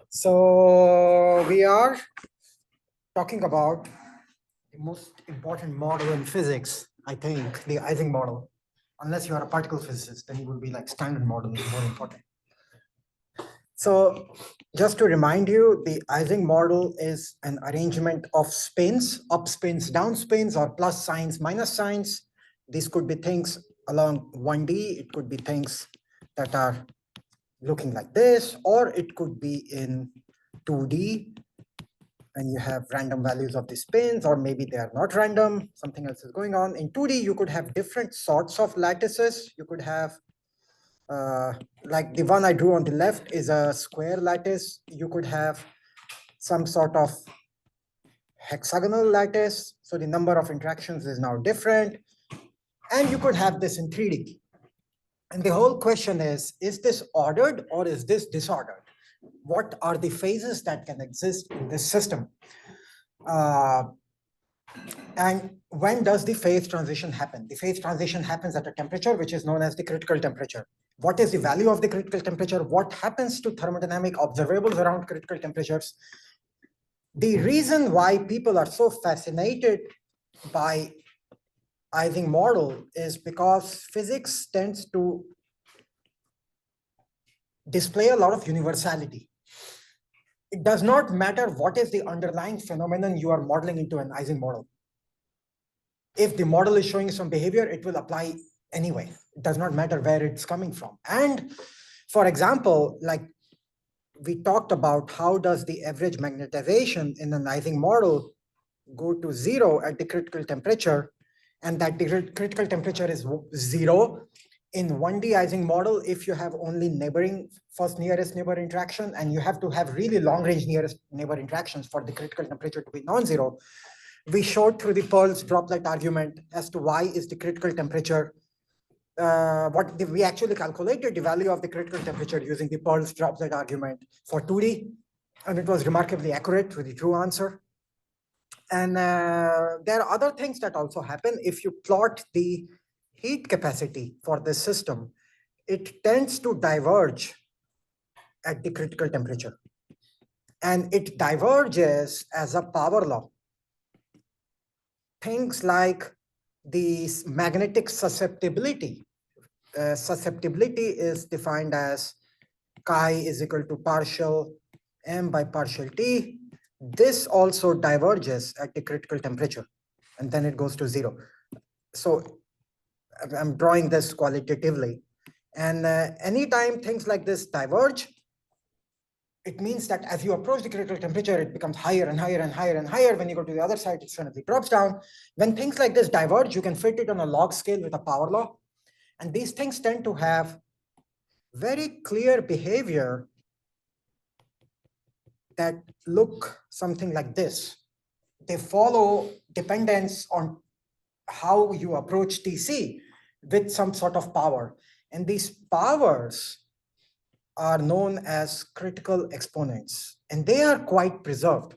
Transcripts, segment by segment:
So we are talking about the most important model in physics, I think, the Ising model. Unless you are a particle physicist, then it will be like standard model is more important. So just to remind you, the Ising model is an arrangement of spins, up spins, down spins, or plus signs, minus signs. These could be things along 1D. It could be things that are looking like this, or it could be in 2D, and you have random values of the spins, or maybe they are not random, something else is going on. In 2D, you could have different sorts of lattices. You could have, like the one I drew on the left is a square lattice. You could have some sort of hexagonal lattice. So the number of interactions is now different. And you could have this in 3D. And the whole question is this ordered or is this disordered? What are the phases that can exist in this system? And when does the phase transition happen? The phase transition happens at a temperature which is known as the critical temperature. What is the value of the critical temperature? What happens to thermodynamic observables around critical temperatures? The reason why people are so fascinated by Ising model is because physics tends to display a lot of universality. It does not matter what is the underlying phenomenon you are modeling into an Ising model. If the model is showing some behavior, it will apply anyway. It does not matter where it's coming from. And for example, like we talked about, how does the average magnetization in an Ising model go to 0 at the critical temperature, and that the critical temperature is 0 in 1D Ising model if you have only neighboring first nearest neighbor interaction, and you have to have really long range nearest neighbor interactions for the critical temperature to be non-zero. We showed through the Pearl's droplet argument as to why is the critical temperature. We actually calculated the value of the critical temperature using the Pearl's droplet argument for 2D, and it was remarkably accurate to the true answer. And there are other things that also happen. If you plot the heat capacity for this system, it tends to diverge at the critical temperature. And it diverges as a power law. Things like the magnetic susceptibility. Susceptibility is defined as chi is equal to partial m by partial t. This also diverges at the critical temperature, and then it goes to 0. So I'm drawing this qualitatively. And anytime things like this diverge, it means that as you approach the critical temperature, it becomes higher and higher and higher and higher. When you go to the other side, it suddenly drops down. When things like this diverge, you can fit it on a log scale with a power law. And these things tend to have very clear behavior that look something like this. They follow dependence on how you approach TC with some sort of power. And these powers are known as critical exponents, and they are quite preserved.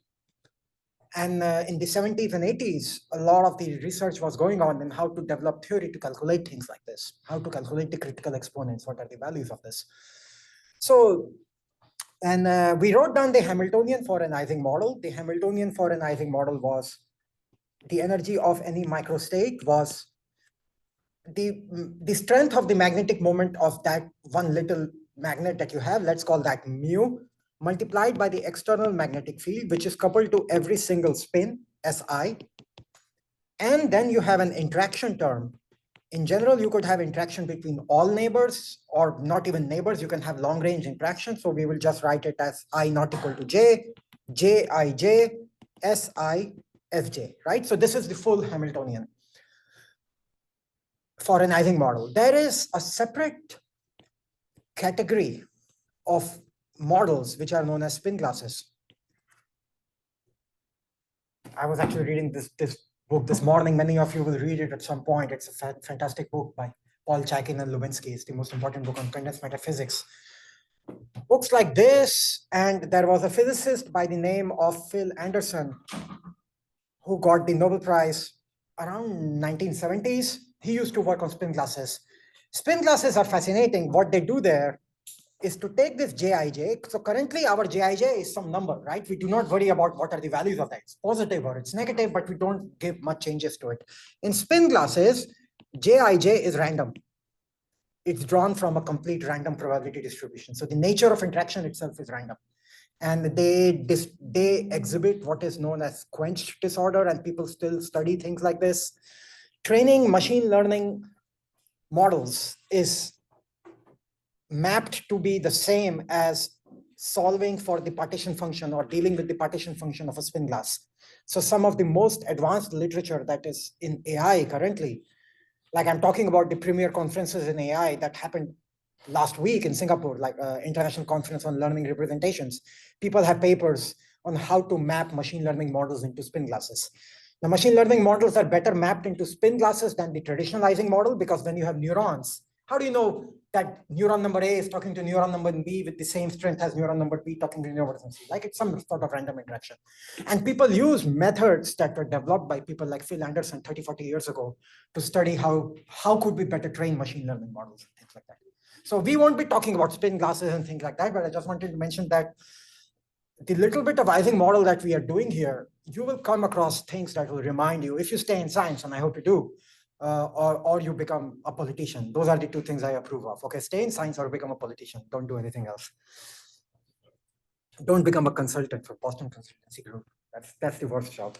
And in the 70s and 80s, a lot of the research was going on in how to develop theory to calculate things like this, how to calculate the critical exponents, what are the values of this. So, and we wrote down the Hamiltonian for an Ising model. The Hamiltonian for an Ising model was the energy of any microstate was the strength of the magnetic moment of that one little magnet that you have, let's call that mu, multiplied by the external magnetic field, which is coupled to every single spin, SI. And then you have an interaction term. In general, you could have interaction between all neighbors, or not even neighbors. You can have long range interaction. So we will just write it as I not equal to J, Jij, Si, Fj, right? So this is the full Hamiltonian for an Ising model. There is a separate category of models which are known as spin glasses. I was actually reading this book this morning. Many of you will read it at some point. It's a fantastic book by Paul Chaikin and Lubinsky. It's the most important book on condensed matter physics. Books like this, and there was a physicist by the name of Phil Anderson who got the Nobel Prize around 1970s. He used to work on spin glasses. Spin glasses are fascinating. What they do there is to take this Jij. So currently our Jij is some number, right? We do not worry about what are the values of that. It's positive or it's negative, but we don't give much changes to it. In spin glasses, Jij is random. It's drawn from a complete random probability distribution. So the nature of interaction itself is random. And they exhibit what is known as quench disorder, and people still study things like this. Training machine learning models is mapped to be the same as solving for the partition function or dealing with the partition function of a spin glass. So some of the most advanced literature that is in AI currently, like I'm talking about the premier conferences in AI that happened last week in Singapore, like International Conference on Learning Representations. People have papers on how to map machine learning models into spin glasses. The machine learning models are better mapped into spin glasses than the traditional Ising model, because when you have neurons, how do you know that neuron number A is talking to neuron number B with the same strength as neuron number B talking to neuron C? Like it's some sort of random interaction. And people use methods that were developed by people like Phil Anderson 30, 40 years ago to study how could we better train machine learning models and things like that. So we won't be talking about spin glasses and things like that, but I just wanted to mention that the little bit of Ising model that we are doing here, you will come across things that will remind you, if you stay in science, and I hope you do, or you become a politician. Those are the two things I approve of. Okay, stay in science or become a politician. Don't do anything else. Don't become a consultant for Boston Consultancy Group. That's the worst job.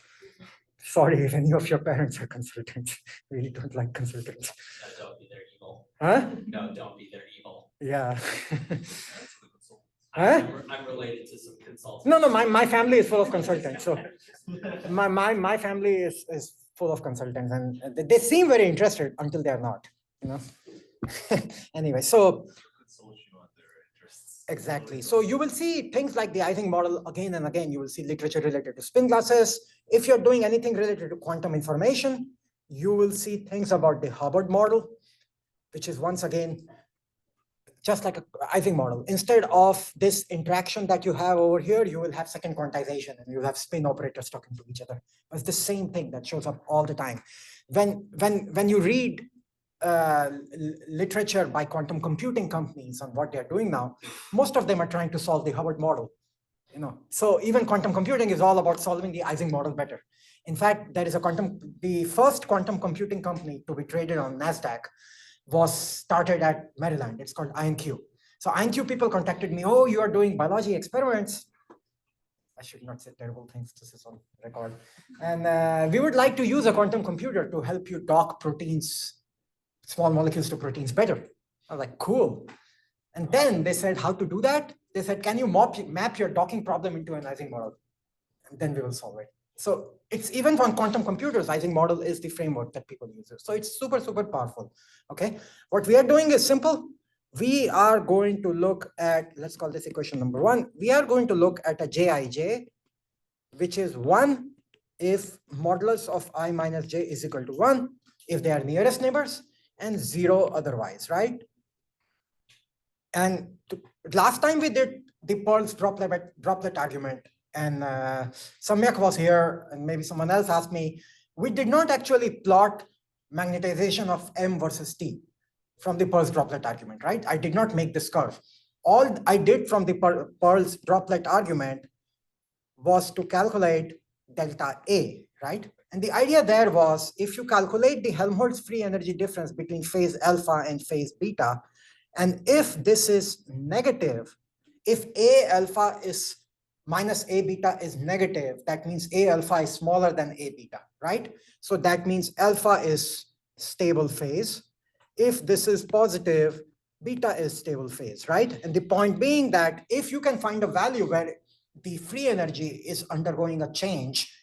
Sorry if any of your parents are consultants. Really don't like consultants. No, don't be their evil. Huh? No, don't be their evil. Yeah. I'm related to some consultants. No, my family is full of consultants. So my family is full of consultants, and they seem very interested until they are not, you know. Anyway, so exactly. So you will see things like the Ising model again and again. You will see literature related to spin glasses. If you're doing anything related to quantum information, you will see things about the Hubbard model, which is once again just like a Ising model. Instead of this interaction that you have over here, you will have second quantization and you have spin operators talking to each other. It's the same thing that shows up all the time. When you read literature by quantum computing companies on what they're doing now, most of them are trying to solve the Hubbard model. You know, so even quantum computing is all about solving the Ising model better. In fact, there is the first quantum computing company to be traded on NASDAQ was started at Maryland. It's called IonQ. So IonQ people contacted me, oh, you are doing biology experiments. I should not say terrible things, this is on record. And we would like to use a quantum computer to help you dock proteins, small molecules to proteins better. I was like, cool. And then they said, how to do that? They said, can you map your docking problem into an Ising model? And then we will solve it. So it's even on quantum computers, Ising model is the framework that people use. So it's super, super powerful. Okay. What we are doing is simple. We are going to look at, let's call this equation number one. We are going to look at a Jij, which is 1 if modulus of I minus j is equal to 1, if they are nearest neighbors, and 0 otherwise, right? And last time we did the Pearl's droplet argument, and Samyak was here, and maybe someone else asked me, we did not actually plot magnetization of M versus T from the Pearl's droplet argument, right? I did not make this curve. All I did from the Pearl's droplet argument was to calculate delta A, right? And the idea there was, if you calculate the Helmholtz free energy difference between phase alpha and phase beta, and if this is negative, if A alpha is minus A beta is negative, that means A alpha is smaller than A beta, right? So that means alpha is stable phase. If this is positive, beta is stable phase, right? And the point being that if you can find a value where the free energy is undergoing a change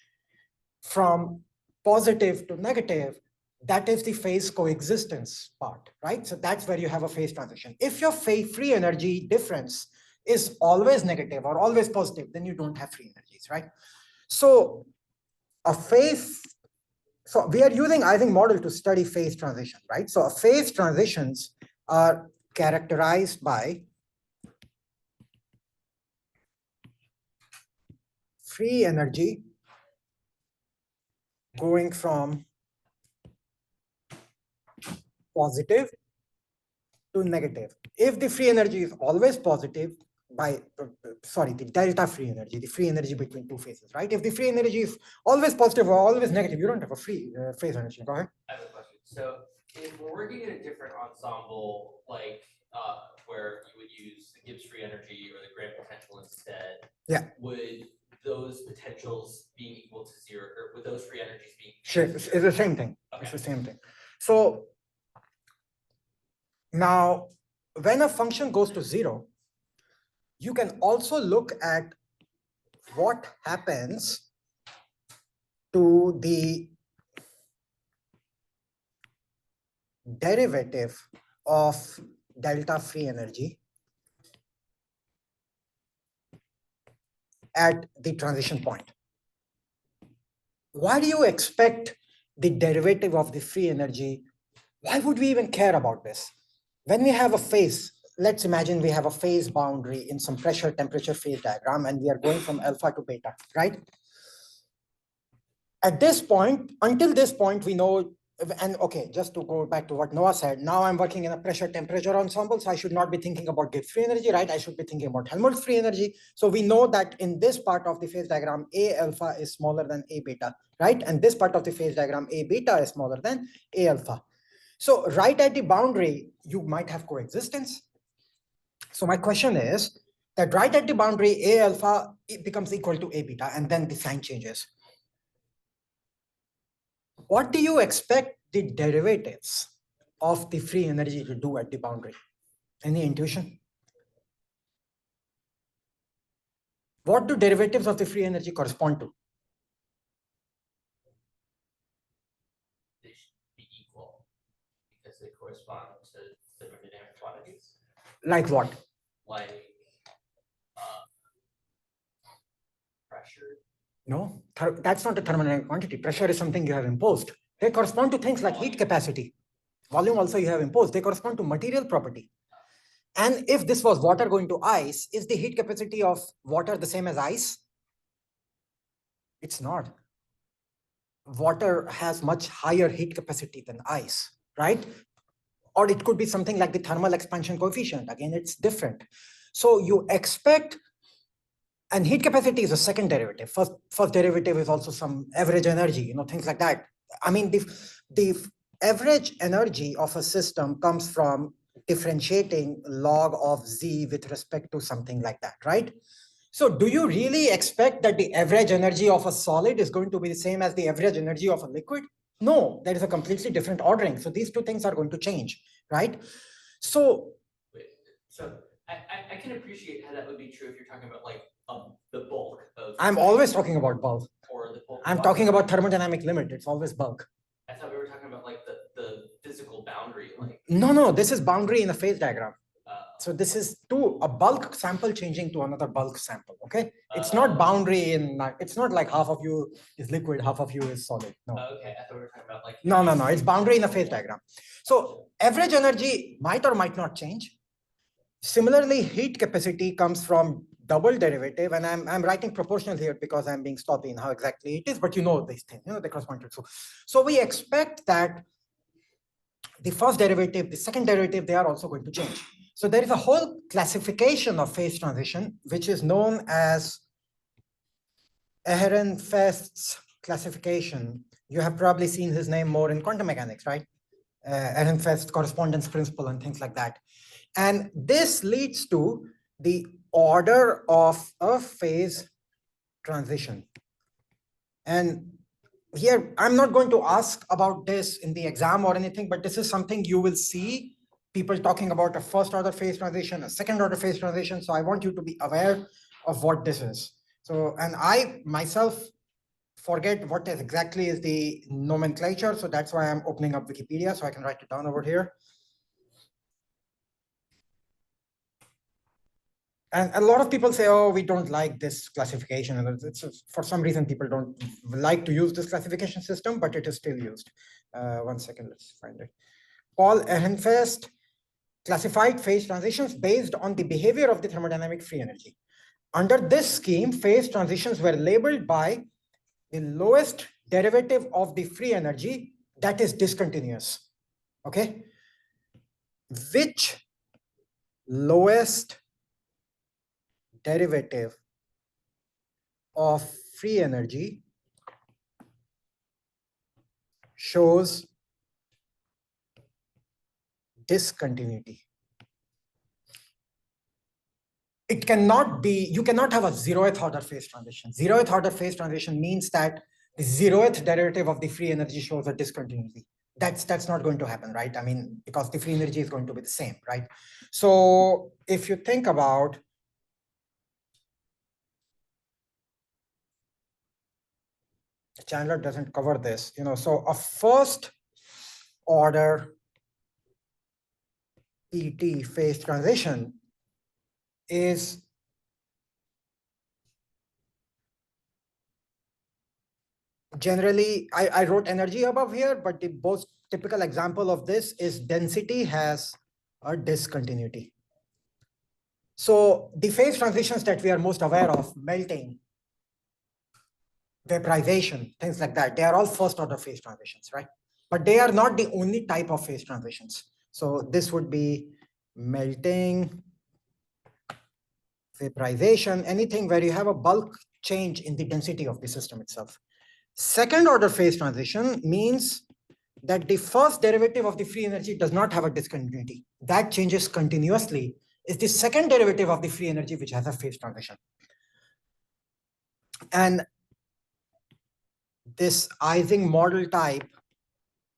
from positive to negative, that is the phase coexistence part, right? So that's where you have a phase transition. If your free energy difference is always negative or always positive, then you don't have free energies, right? So so we are using Ising model to study phase transition, right? So phase transitions are characterized by free energy going from positive to negative. If the free energy is always positive the delta free energy, the free energy between two phases, right? If the free energy is always positive or always negative, you don't have a free phase energy. Go ahead. I have a question. So if we're working in a different ensemble, like where you would use the Gibbs free energy or the Graham potential instead, Yeah. would those potentials being equal to zero, or would those free energies being Sure, equal to it's zero? the same thing. Okay. It's the same thing. So now, when a function goes to zero, you can also look at what happens to the derivative of delta free energy at the transition point. Why do you expect the derivative of the free energy? Why would we even care about this? When we have a phase, let's imagine we have a phase boundary in some pressure temperature phase diagram, and we are going from alpha to beta, right? At this point, until this point, we know, and okay, just to go back to what Noah said, now I'm working in a pressure temperature ensemble, so I should not be thinking about Gibbs free energy, right? I should be thinking about Helmholtz free energy. So we know that in this part of the phase diagram, A alpha is smaller than A beta, right? And this part of the phase diagram, A beta is smaller than A alpha. So right at the boundary, you might have coexistence. So my question is that right at the boundary, A alpha it becomes equal to A beta, and then the sign changes. What do you expect the derivatives of the free energy to do at the boundary? Any intuition? What do derivatives of the free energy correspond to? They should be equal because they correspond to thermodynamic quantities, Like what? like pressure. No, that's not a thermodynamic quantity. Pressure is something you have imposed. They correspond to things like heat capacity. Volume also you have imposed. They correspond to material property. And if this was water going to ice, is the heat capacity of water the same as ice? It's not. Water has much higher heat capacity than ice, right? Or it could be something like the thermal expansion coefficient. Again, it's different. So you expect, and heat capacity is a second derivative. First derivative is also some average energy, things like that. I mean, the average energy of a system comes from differentiating log of z with respect to something like that, right? So do you really expect that the average energy of a solid is going to be the same as the average energy of a liquid? No, there is a completely different ordering. So these two things are going to change, right? So I can appreciate how that would be true if you're talking about like the bulk of. I'm always talking about bulk. Or the bulk. I'm talking about thermodynamic limit. It's always bulk. I thought we were talking about like the physical boundary, like. No, this is boundary in a phase diagram. So this is a bulk sample changing to another bulk sample, okay? It's not boundary it's not like half of you is liquid, half of you is solid, no. Okay, I thought we were talking about like. No, it's boundary in a phase diagram. So average energy might or might not change. Similarly, heat capacity comes from double derivative, and I'm writing proportional here because I'm being sloppy in how exactly it is, but you know these things, they correspond to. So we expect that the first derivative, the second derivative, they are also going to change. So there is a whole classification of phase transition, which is known as Ehrenfest's classification. You have probably seen his name more in quantum mechanics, right? Ehrenfest correspondence principle and things like that. And this leads to the order of a phase transition. And here, I'm not going to ask about this in the exam or anything, but this is something you will see people talking about a first order phase transition, a second order phase transition. So I want you to be aware of what this is. So, and I myself forget what exactly is the nomenclature. So that's why I'm opening up Wikipedia so I can write it down over here. And a lot of people say, oh, we don't like this classification. And for some reason, people don't like to use this classification system, but it is still used. 1 second, let's find it. Paul Ehrenfest classified phase transitions based on the behavior of the thermodynamic free energy. Under this scheme, phase transitions were labeled by the lowest derivative of the free energy that is discontinuous, okay? Which lowest derivative of free energy shows discontinuity. It cannot be, you cannot have a zeroth order phase transition. Zeroth order phase transition means that the zeroth derivative of the free energy shows a discontinuity. That's not going to happen, right? I mean, because the free energy is going to be the same, right? So if you think about Chandler doesn't cover this, so a first order PT phase transition is generally, I wrote energy above here, but the most typical example of this is density has a discontinuity. So the phase transitions that we are most aware of, melting, vaporization, things like that, they are all first order phase transitions, right? But they are not the only type of phase transitions. So this would be melting, vaporization, anything where you have a bulk change in the density of the system itself. Second order phase transition means that the first derivative of the free energy does not have a discontinuity. That changes continuously. Is the second derivative of the free energy which has a phase transition. And this Ising model type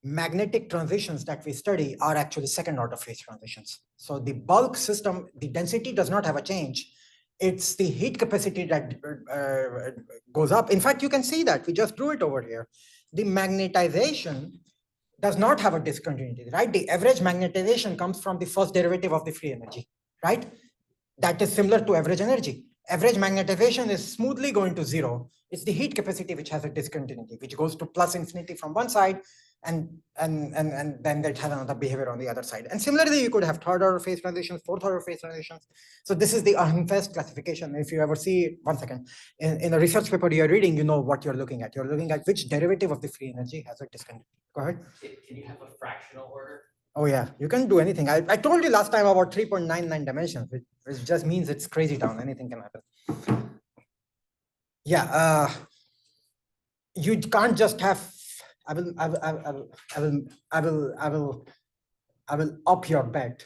magnetic transitions that we study are actually second order phase transitions. So the bulk system, the density does not have a change. It's the heat capacity that goes up. In fact, you can see that we just drew it over here. The magnetization does not have a discontinuity, right? The average magnetization comes from the first derivative of the free energy, right? That is similar to average energy. Average magnetization is smoothly going to zero. It's the heat capacity which has a discontinuity, which goes to plus infinity from one side, and then that has another behavior on the other side. And similarly, you could have third order phase transitions, fourth order phase transitions. So this is the Ahrenfest classification. If you ever see, one second, in a research paper you're reading, you know what you're looking at. You're looking at which derivative of the free energy has a discontinuity. Go ahead. Can you have a fractional order? Oh yeah, you can do anything. I told you last time about 3.99 dimensions, which just means it's crazy town. Anything can happen. Yeah, you can't just have. I will up your bet,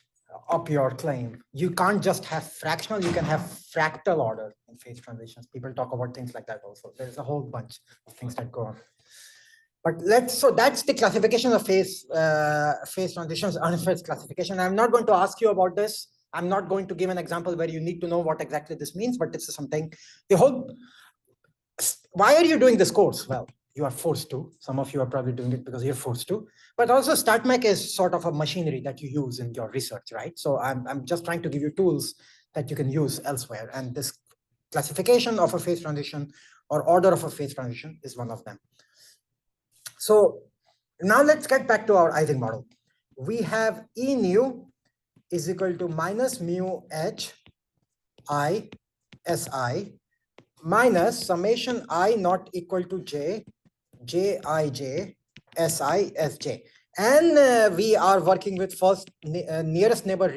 up your claim. You can't just have fractional. You can have fractal order in phase transitions. People talk about things like that also. There's a whole bunch of things that go on. But so that's the classification of phase transitions, Ahrenfest classification. I'm not going to ask you about this. I'm not going to give an example where you need to know what exactly this means, but this is something, why are you doing this course? Well, you are forced to. Some of you are probably doing it because you're forced to, but also StatMech is sort of a machinery that you use in your research, right? So I'm just trying to give you tools that you can use elsewhere. And this classification of a phase transition or order of a phase transition is one of them. So now let's get back to our Ising model. We have E nu is equal to minus mu h I si minus summation I not equal to j jij si sj. And we are working with first nearest neighbor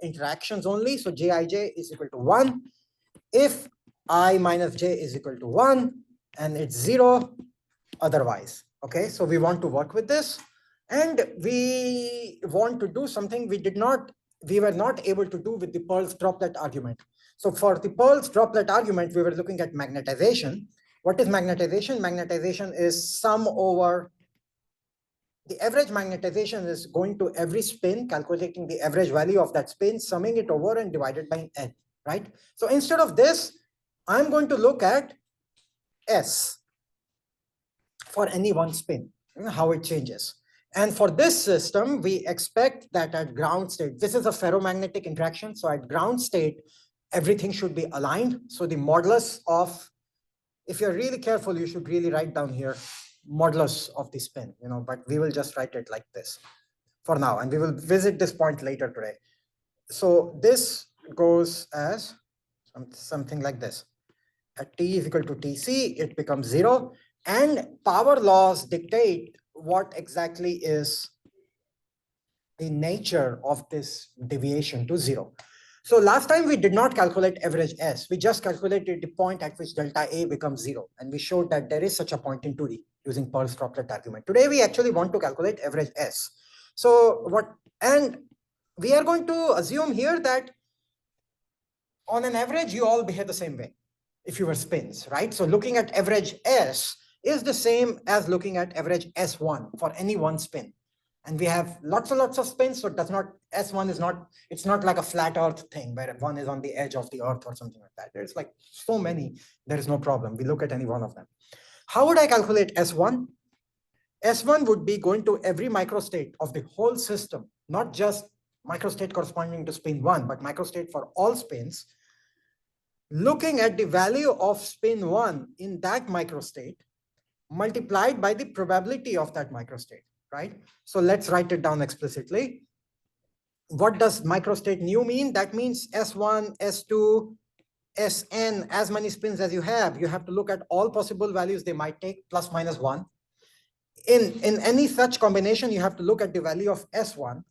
interactions only. So jij is equal to 1. If I minus j is equal to 1 and it's 0 otherwise. Okay, so we want to work with this, and we want to do something we were not able to do with the Pearl's droplet argument. So for the Pearl's droplet argument, we were looking at magnetization. What is magnetization? Magnetization is sum over the average magnetization is going to every spin, calculating the average value of that spin, summing it over and divided by n, right? So instead of this, I'm going to look at S for any one spin, how it changes. And for this system, we expect that at ground state, this is a ferromagnetic interaction. So at ground state, everything should be aligned. So the modulus of, if you're really careful, you should really write down here modulus of the spin, but we will just write it like this for now. And we will visit this point later today. So this goes as something like this. At t is equal to tc, it becomes 0. And power laws dictate what exactly is the nature of this deviation to 0. So last time we did not calculate average S. We just calculated the point at which delta A becomes 0. And we showed that there is such a point in 2D using Pearl's droplet argument. Today, we actually want to calculate average S. So and we are going to assume here that on an average, you all behave the same way if you were spins, right? So looking at average S is the same as looking at average S1 for any one spin. And we have lots and lots of spins, so it does not, S1 is not, it's not like a flat earth thing where one is on the edge of the earth or something like that. There's like so many, there is no problem. We look at any one of them. How would I calculate S1? S1 would be going to every microstate of the whole system, not just microstate corresponding to spin 1, but microstate for all spins, looking at the value of spin 1 in that microstate multiplied by the probability of that microstate, right? So let's write it down explicitly. What does microstate nu mean? That means S1, S2, Sn, as many spins as you have to look at all possible values they might take, plus minus 1. In any such combination, you have to look at the value of S1.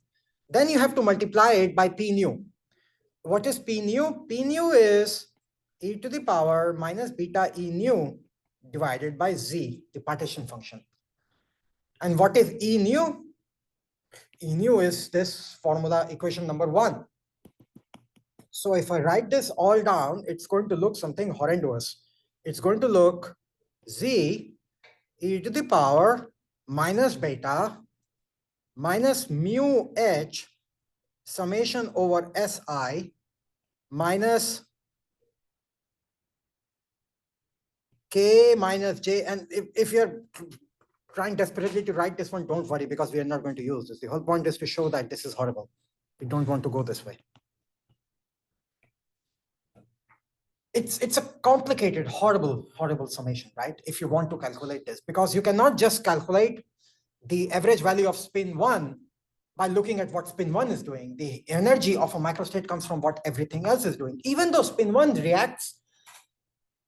Then you have to multiply it by P nu. What is P nu? P nu is e to the power minus beta E nu divided by Z, the partition function. And what is E nu? E nu is this formula, equation number 1. So if I write this all down, it's going to look something horrendous. It's going to look Z e to the power minus beta minus mu h summation over Si minus K minus J. And if you're trying desperately to write this one, don't worry, because we are not going to use this. The whole point is to show that this is horrible. We don't want to go this way. It's a complicated, horrible summation, right? If you want to calculate this, because you cannot just calculate the average value of spin 1 by looking at what spin 1 is doing. The energy of a microstate comes from what everything else is doing. Even though spin 1 reacts,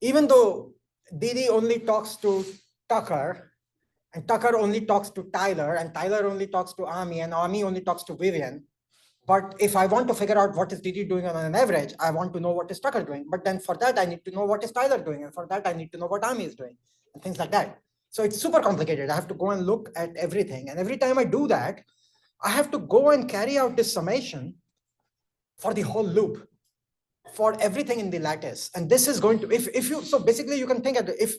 even though Didi only talks to Tucker, and Tucker only talks to Tyler, and Tyler only talks to Ami, and Ami only talks to Vivian. But if I want to figure out what is Didi doing on an average, I want to know what is Tucker doing. But then for that, I need to know what is Tyler doing. And for that, I need to know what Ami is doing and things like that. So it's super complicated. I have to go and look at everything. And every time I do that, I have to go and carry out this summation for the whole loop, for everything in the lattice. And this is going to, so basically you can think of it,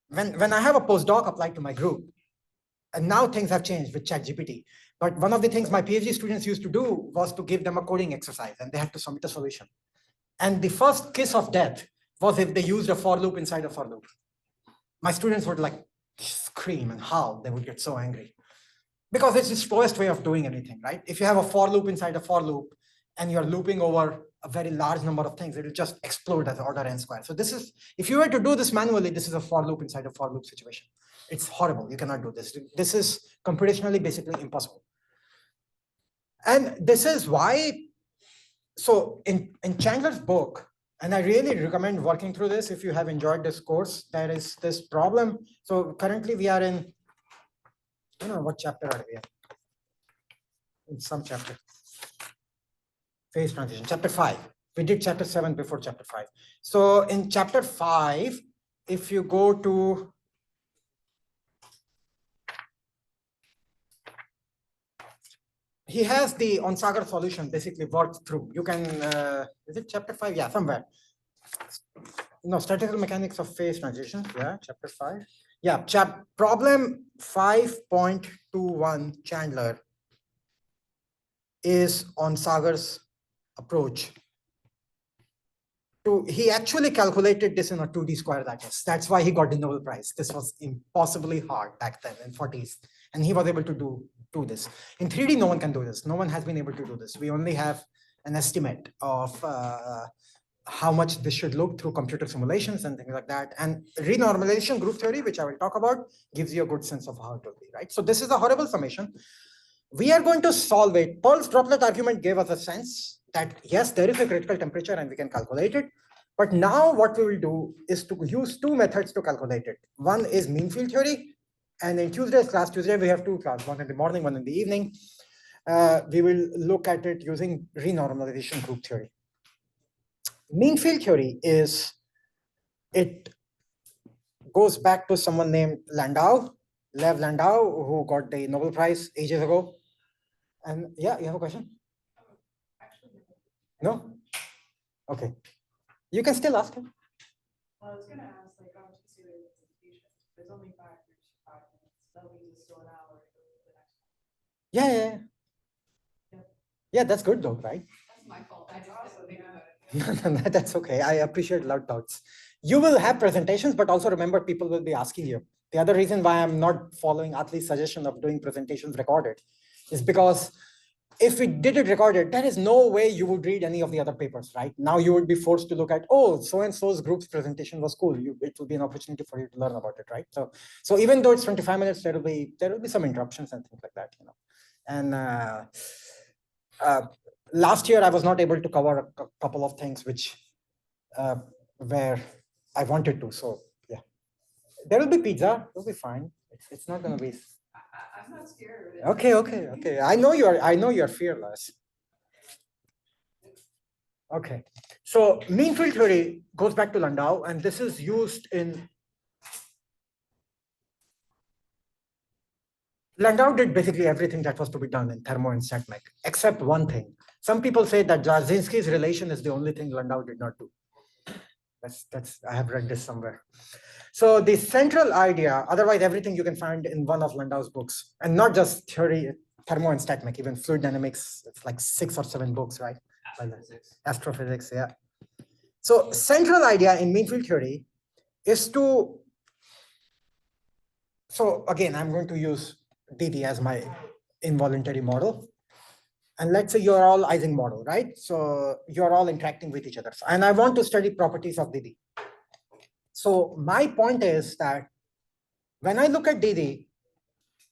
when I have a postdoc applied to my group, and now things have changed with ChatGPT. But one of the things my PhD students used to do was to give them a coding exercise, and they had to submit a solution. And the first kiss of death was if they used a for loop inside a for loop. My students would like scream and howl. They would get so angry. Because it's the slowest way of doing anything, right? If you have a for loop inside a for loop, and you're looping over a very large number of things, it will just explode as order n squared. So this is, if you were to do this manually, this is a for loop inside a for loop situation. It's horrible. You cannot do this. This is computationally basically impossible. And this is why, so in Chandler's book, and I really recommend working through this if you have enjoyed this course, there is this problem. So currently we are in, I don't know what chapter are we in? In some chapter. Phase transition, chapter 5. We did chapter 7 before chapter 5. So in chapter 5, if you go to he has the Onsager solution basically worked through. You can, is it chapter 5? Yeah, somewhere. No, statistical mechanics of phase transitions. Yeah, chapter 5. Yeah, problem 5.21 Chandler is Onsager's approach. He actually calculated this in a 2D square lattice. That's why he got the Nobel Prize. This was impossibly hard back then in 40s. And he was able to do this. In 3D, no one can do this. No one has been able to do this. We only have an estimate of how much this should look through computer simulations and things like that. And renormalization group theory, which I will talk about, gives you a good sense of how it will be, right? So this is a horrible summation. We are going to solve it. Pearl's droplet argument gave us a sense that, yes, there is a critical temperature and we can calculate it. But now what we will do is to use two methods to calculate it. One is mean field theory, And in Tuesday's class, Tuesday we have two classes, one in the morning, one in the evening. We will look at it using renormalization group theory. Mean field theory it goes back to someone named Landau, Lev Landau, who got the Nobel Prize ages ago. And yeah, you have a question? No? Okay. You can still ask him. Well, I was gonna ask, like, how much is the presentation? There's only 5 minutes. That means it's still an hour. The next one. Yeah. Yeah. Yeah, that's good though, right? That's my fault. I just also think about it. That's okay. I appreciate loud thoughts. You will have presentations, but also remember people will be asking you. The other reason why I'm not following Atli's suggestion of doing presentations recorded is because if we did it recorded, there is no way you would read any of the other papers, right? Now you would be forced to look at, oh, so-and-so's group's presentation was cool. It will be an opportunity for you to learn about it, right? So even though it's 25 minutes, there will be some interruptions and things like that, you know. And last year I was not able to cover a couple of things which where I wanted to. So yeah, there will be pizza. It'll be fine. It's not going to be. I'm not scared of it. Okay. I know you're fearless. Okay, so mean field theory goes back to Landau, and this is used in. Landau did basically everything that was to be done in thermo and StatMech, except one thing. Some people say that Jarzynski's relation is the only thing Landau did not do. That's I have read this somewhere. So the central idea, otherwise everything you can find in one of Landau's books, and not just theory, thermo and StatMech, even fluid dynamics, it's like 6 or 7 books, right? Astrophysics, yeah. So central idea in mean field theory is to, so again, I'm going to use DD as my involuntary model. And let's say you're all Ising model, right? So you're all interacting with each other. And I want to study properties of DD. So my point is that when I look at DD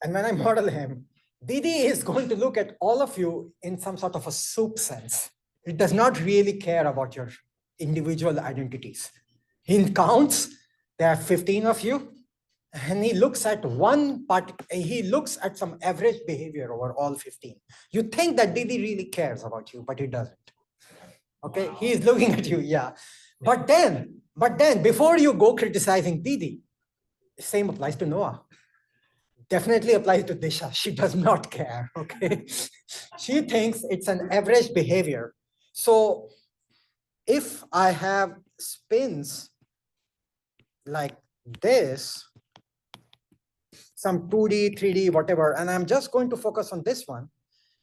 and when I model him, DD is going to look at all of you in some sort of a soup sense. It does not really care about your individual identities. He counts, there are 15 of you, and he looks at one part, he looks at some average behavior over all 15. You think that DD really cares about you, but he doesn't. Okay, wow. He is looking at you, yeah. But then before you go criticizing DD, same applies to Noah. Definitely applies to Disha. She does not care, okay? She thinks it's an average behavior. So if I have spins like this, some 2D, 3D, whatever, and I'm just going to focus on this one,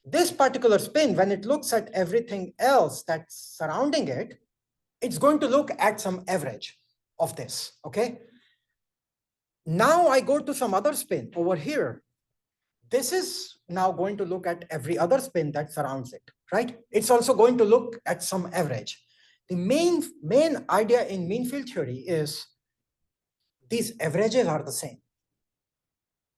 this particular spin, when it looks at everything else that's surrounding it, it's going to look at some average of this, okay? Now I go to some other spin over here. This is now going to look at every other spin that surrounds it, right? It's also going to look at some average. The main idea in mean field theory is these averages are the same.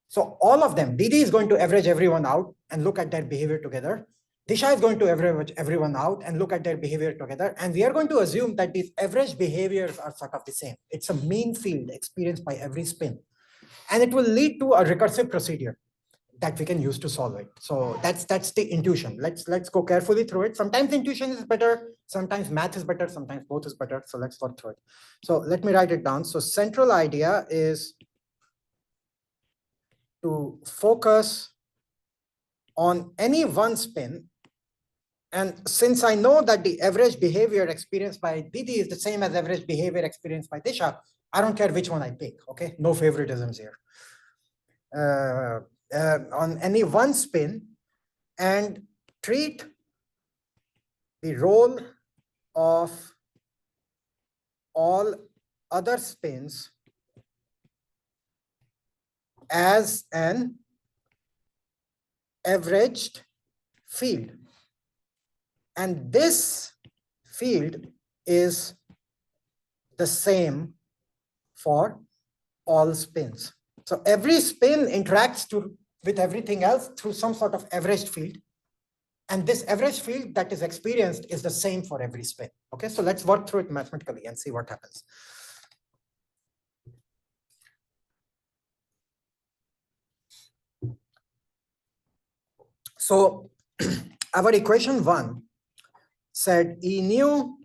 So all of them, DD is going to average everyone out and look at their behavior together. Disha is going to average everyone out and look at their behavior together. And we are going to assume that these average behaviors are sort of the same. It's a mean field experienced by every spin. And it will lead to a recursive procedure that we can use to solve it. So that's the intuition. Let's go carefully through it. Sometimes intuition is better, sometimes math is better, sometimes both is better. So let's work through it. So let me write it down. So central idea is to focus on any one spin. And since I know that the average behavior experienced by DD is the same as average behavior experienced by Disha, I don't care which one I pick, okay? No favoritisms here. On any one spin and treat the role of all other spins as an averaged field. And this field is the same for all spins. So every spin interacts with everything else through some sort of averaged field. And this average field that is experienced is the same for every spin. Okay, so let's work through it mathematically and see what happens. So our equation 1 said E nu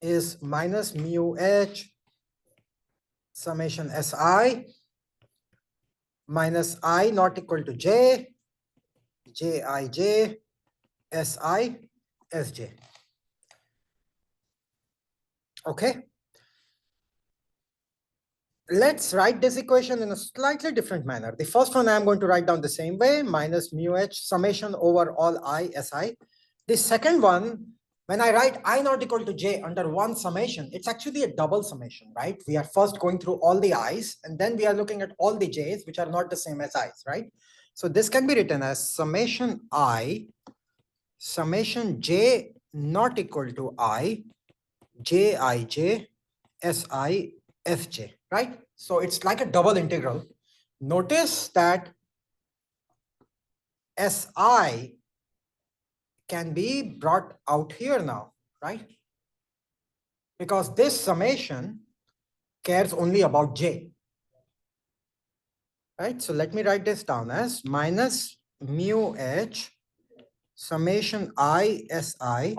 is minus mu h summation Si minus I not equal to j, Jij, Si, Sj. Okay. Let's write this equation in a slightly different manner. The first one I'm going to write down the same way, minus mu h summation over all I Si. The second one, when I write I not equal to j under one summation, it's actually a double summation, right? We are first going through all the i's and then we are looking at all the j's, which are not the same as i's, right? So this can be written as summation I, summation j not equal to I, Jij, Si, Sj, right? So it's like a double integral. Notice that Si can be brought out here now, right? Because this summation cares only about j, right? So let me write this down as minus mu h summation I Si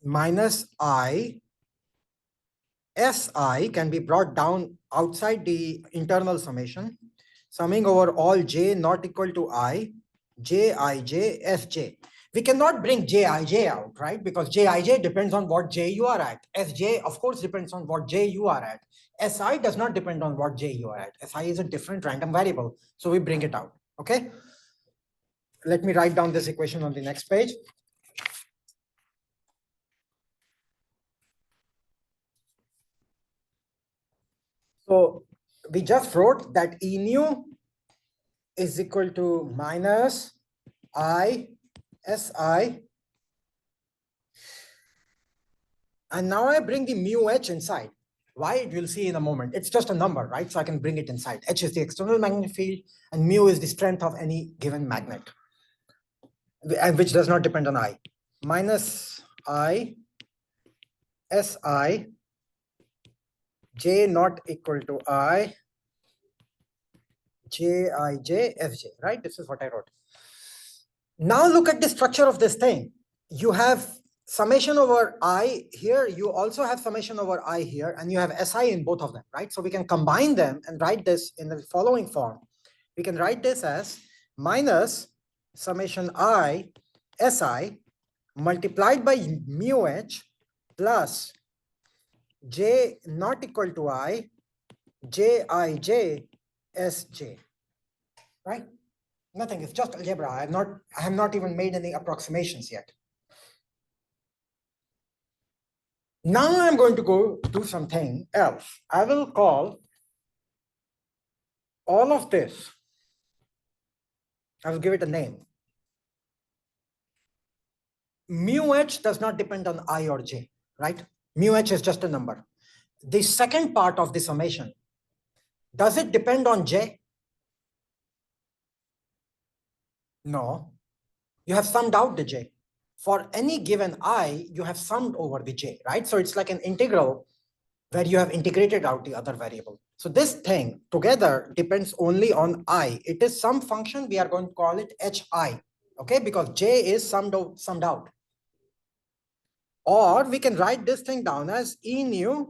minus I Si can be brought down outside the internal summation, summing over all j not equal to I, Jij, Sj. We cannot bring Jij out, right? Because Jij depends on what j you are at. Sj, of course, depends on what j you are at. Si does not depend on what j you are at. Si is a different random variable. So we bring it out, okay? Let me write down this equation on the next page. So we just wrote that E nu is equal to minus I Si. And now I bring the mu h inside. Why? You'll see in a moment. It's just a number, right? So I can bring it inside. H is the external magnetic field and mu is the strength of any given magnet, and which does not depend on I. Minus I Si j not equal to I, Jij, Fj, right? This is what I wrote. Now look at the structure of this thing. You have summation over I here, you also have summation over I here, and you have Si in both of them, right? So we can combine them and write this in the following form. We can write this as minus summation I Si multiplied by mu h plus j not equal to I, Jij, Sj, right? Nothing, it's just algebra. I have not even made any approximations yet. Now I'm going to go do something else. I will call all of this, I will give it a name. Mu h does not depend on I or j, right? Mu h is just a number. The second part of the summation, does it depend on j? No. You have summed out the j. For any given I, you have summed over the j, right? So it's like an integral where you have integrated out the other variable. So this thing together depends only on I. It is some function, we are going to call it hi, okay? Because j is summed out. Or we can write this thing down as E nu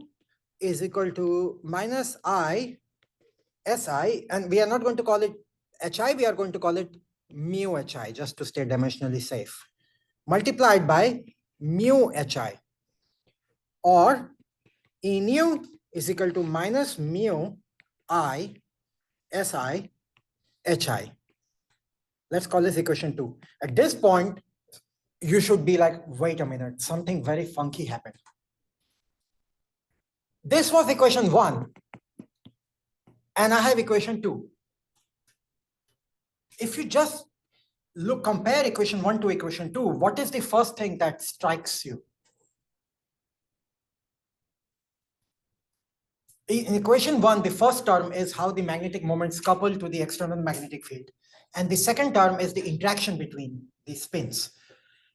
is equal to minus I Si, and we are not going to call it hi, we are going to call it mu hi, just to stay dimensionally safe, multiplied by mu hi, or E nu is equal to minus mu I Si hi. Let's call this equation 2. At this point, you should be like, wait a minute, something very funky happened. This was equation 1, and I have equation 2. If you just compare equation 1 to equation 2, what is the first thing that strikes you? In equation 1, the first term is how the magnetic moments couple to the external magnetic field. And the second term is the interaction between the spins.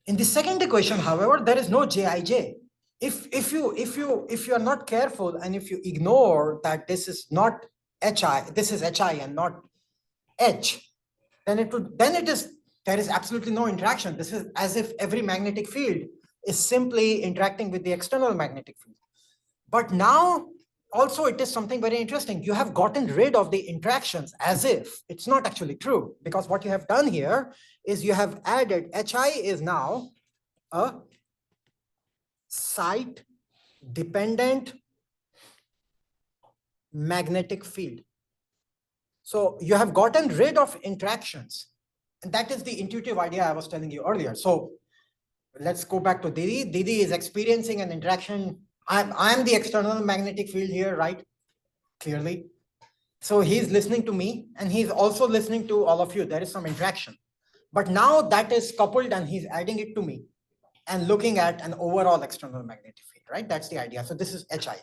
In the second equation, however, there is no Jij. If you are not careful and if you ignore that this is not hi, this is hi and not h, then it is There is absolutely no interaction. This is as if every magnetic field is simply interacting with the external magnetic field. But now also it is something very interesting. You have gotten rid of the interactions as if it's not actually true, because what you have done here is you have added HI is now a site dependent magnetic field. So you have gotten rid of interactions. And that is the intuitive idea I was telling you earlier. So let's go back to Didi. Didi is experiencing an interaction. I'm the external magnetic field here, right? Clearly. So he's listening to me and he's also listening to all of you. There is some interaction. But now that is coupled and he's adding it to me and looking at an overall external magnetic field, right? That's the idea. So this is HI.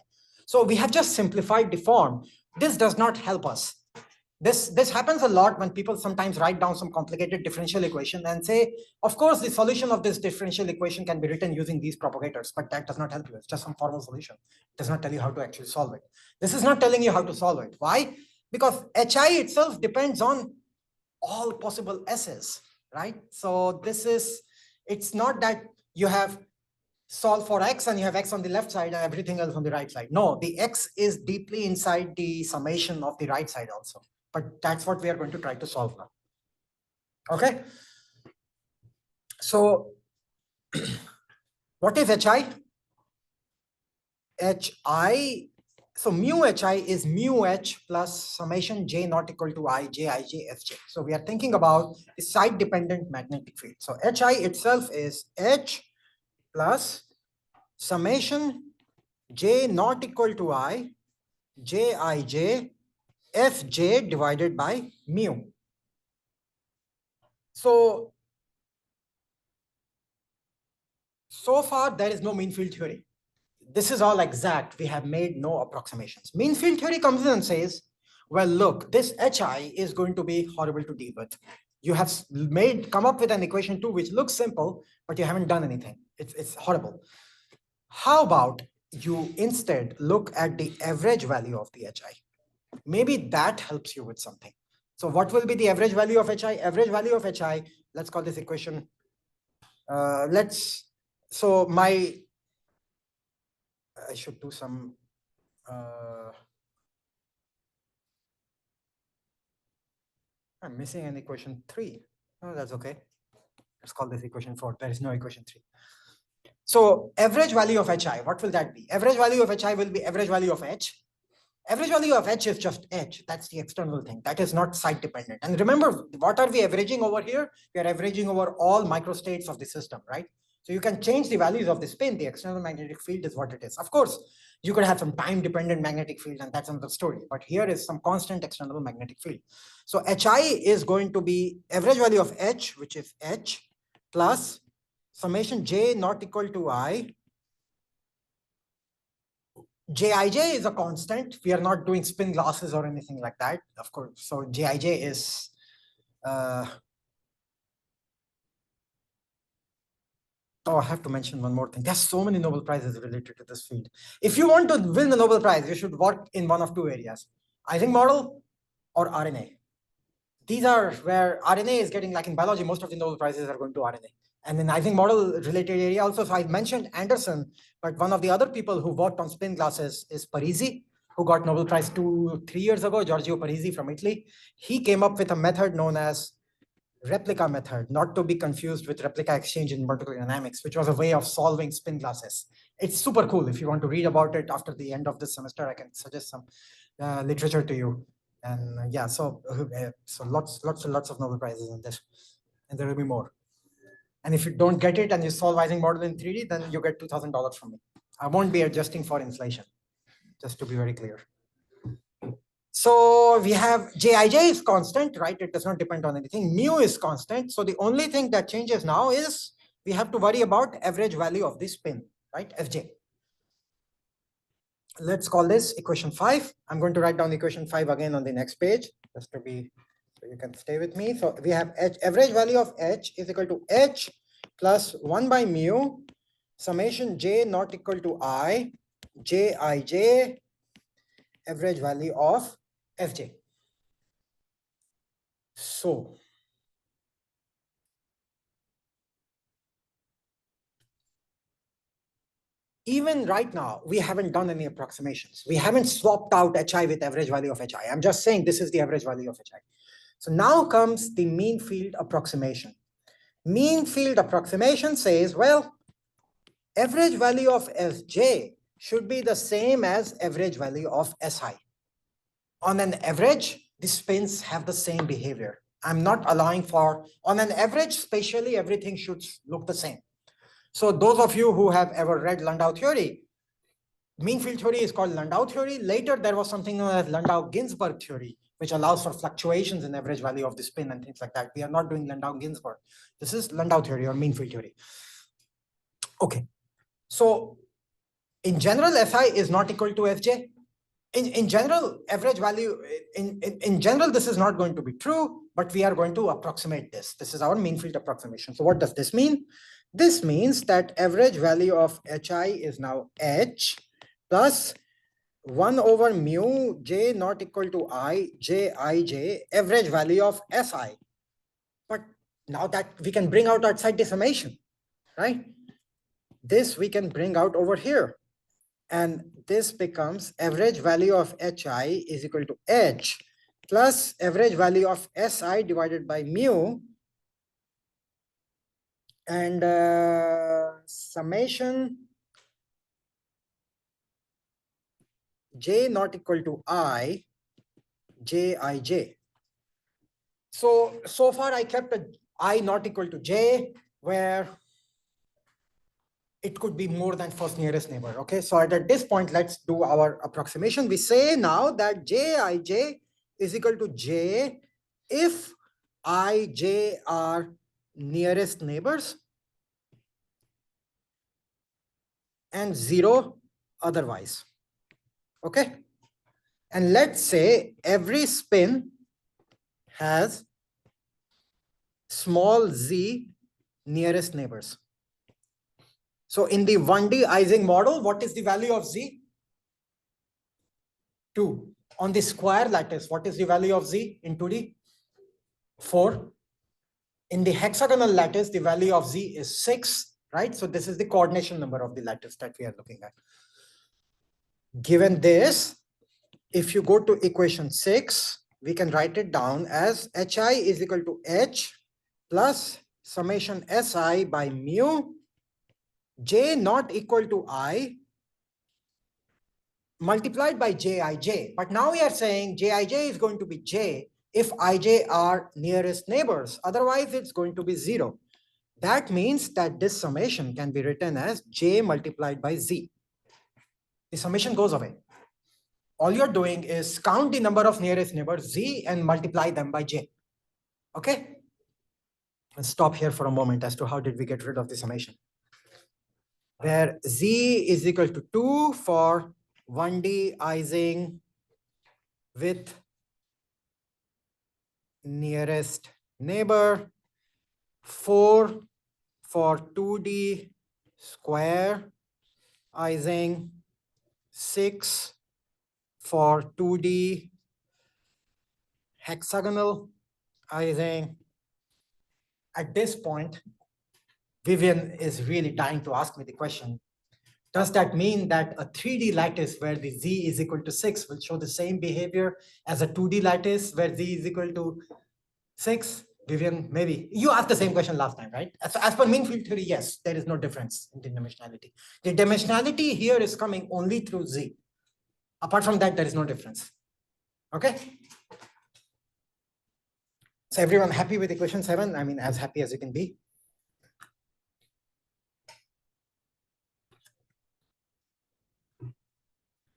So we have just simplified the form. This does not help us. This happens a lot when people sometimes write down some complicated differential equation and say, of course, the solution of this differential equation can be written using these propagators, but that does not help you. It's just some formal solution. It does not tell you how to actually solve it. This is not telling you how to solve it. Why? Because HI itself depends on all possible S's, right? So this is, it's not that you have solve for X and you have X on the left side and everything else on the right side. No, the X is deeply inside the summation of the right side also. But that's what we are going to try to solve now. Okay. So what is HI? HI, so mu HI is mu H plus summation J not equal to I, J, I, J, Fj. So we are thinking about the site dependent magnetic field. So HI itself is H plus summation J not equal to I, J, I, J, Fj divided by mu. So far there is no mean field theory. This is all exact. We have made no approximations. Mean field theory comes in and says, well, look, this HI is going to be horrible to deal with. You have come up with an equation too, which looks simple, but you haven't done anything. It's horrible. How about you instead look at the average value of the HI? Maybe that helps you with something. So what will be the average value of HI? Average value of HI, let's call this equation. I should do some, I'm missing an equation 3. Oh, that's okay. Let's call this equation 4. There is no equation 3. So average value of HI, what will that be? Average value of HI will be average value of H. Average value of H is just H. That's the external thing. That is not site dependent. And remember, what are we averaging over here? We are averaging over all microstates of the system, right? So you can change the values of the spin. The external magnetic field is what it is. Of course, you could have some time dependent magnetic field and that's another story. But here is some constant external magnetic field. So HI is going to be average value of H, which is H plus summation J not equal to I. Jij is a constant. We are not doing spin glasses or anything like that, of course. So Jij is oh, I have to mention one more thing. There's so many Nobel Prizes related to this field. If you want to win the Nobel Prize, you should work in one of two areas: Ising model or RNA. These are where RNA is getting, like in biology, most of the Nobel Prizes are going to RNA. And then Ising model related area also. So I mentioned Anderson, but one of the other people who worked on spin glasses is Parisi, who got Nobel Prize 2-3 years ago, Giorgio Parisi from Italy. He came up with a method known as replica method, not to be confused with replica exchange in molecular dynamics, which was a way of solving spin glasses. It's super cool. If you want to read about it after the end of this semester, I can suggest some literature to you. And yeah, so lots of Nobel Prizes in this, and there will be more. And if you don't get it and you solve Ising model in 3D, then you get $2,000 from me. I won't be adjusting for inflation, just to be very clear. So we have Jij is constant, right? It does not depend on anything. Mu is constant. So the only thing that changes now is we have to worry about average value of this spin, right? Fj. Let's call this equation 5. I'm going to write down equation 5 again on the next page, just to be, so you can stay with me. So we have H, average value of H is equal to H plus 1 by mu summation J not equal to I, Jij, average value of Fj. So even right now, we haven't done any approximations. We haven't swapped out HI with average value of HI. I'm just saying this is the average value of HI. So now comes the mean field approximation. Mean field approximation says, well, average value of Sj should be the same as average value of Si. On an average, the spins have the same behavior. I'm not allowing for, on an average, spatially, everything should look the same. So those of you who have ever read Landau theory, mean field theory is called Landau theory. Later, there was something known as Landau-Ginzburg theory, which allows for fluctuations in average value of the spin and things like that. We are not doing Landau-Ginzburg. This is Landau theory or mean field theory. Okay, so in general, Si is not equal to Fj. In general, average value, in general, this is not going to be true, but we are going to approximate this. This is our mean field approximation. So what does this mean? This means that average value of Hi is now H plus 1 over mu j not equal to I, j, I, j, average value of Si. But now that we can bring out outside the summation, right? This we can bring out over here. And this becomes average value of Hi is equal to H plus average value of Si divided by mu and summation j not equal to I, j, I, j. So far I kept a I not equal to j where it could be more than first nearest neighbor. Okay, so at this point, let's do our approximation. We say now that Jij is equal to j if I, are nearest neighbors and 0 otherwise. Okay, and let's say every spin has small z nearest neighbors. So in the 1D Ising model, what is the value of z? 2. On the square lattice, what is the value of z in 2D? 4. In the hexagonal lattice, the value of z is 6, right? So this is the coordination number of the lattice that we are looking at. Given this, if you go to equation 6, we can write it down as Hi is equal to H plus summation Si by mu j not equal to I multiplied by Jij. But now we are saying Jij is going to be j if Ij are nearest neighbors. Otherwise, it's going to be 0. That means that this summation can be written as j multiplied by z. The summation goes away. All you're doing is count the number of nearest neighbors z and multiply them by j. Okay? Let's stop here for a moment as to how did we get rid of the summation. Where z is equal to 2 for 1D Ising with nearest neighbor, 4 for 2D square Ising, 6 for 2D hexagonal Ising. At this point, Vivian is really dying to ask me the question, does that mean that a 3D lattice where the z is equal to 6 will show the same behavior as a 2D lattice where z is equal to 6? Vivian, maybe. You asked the same question last time, right? As per mean field theory, yes, there is no difference in the dimensionality. The dimensionality here is coming only through z. Apart from that, there is no difference. Okay? So everyone happy with equation 7? I mean, as happy as you can be.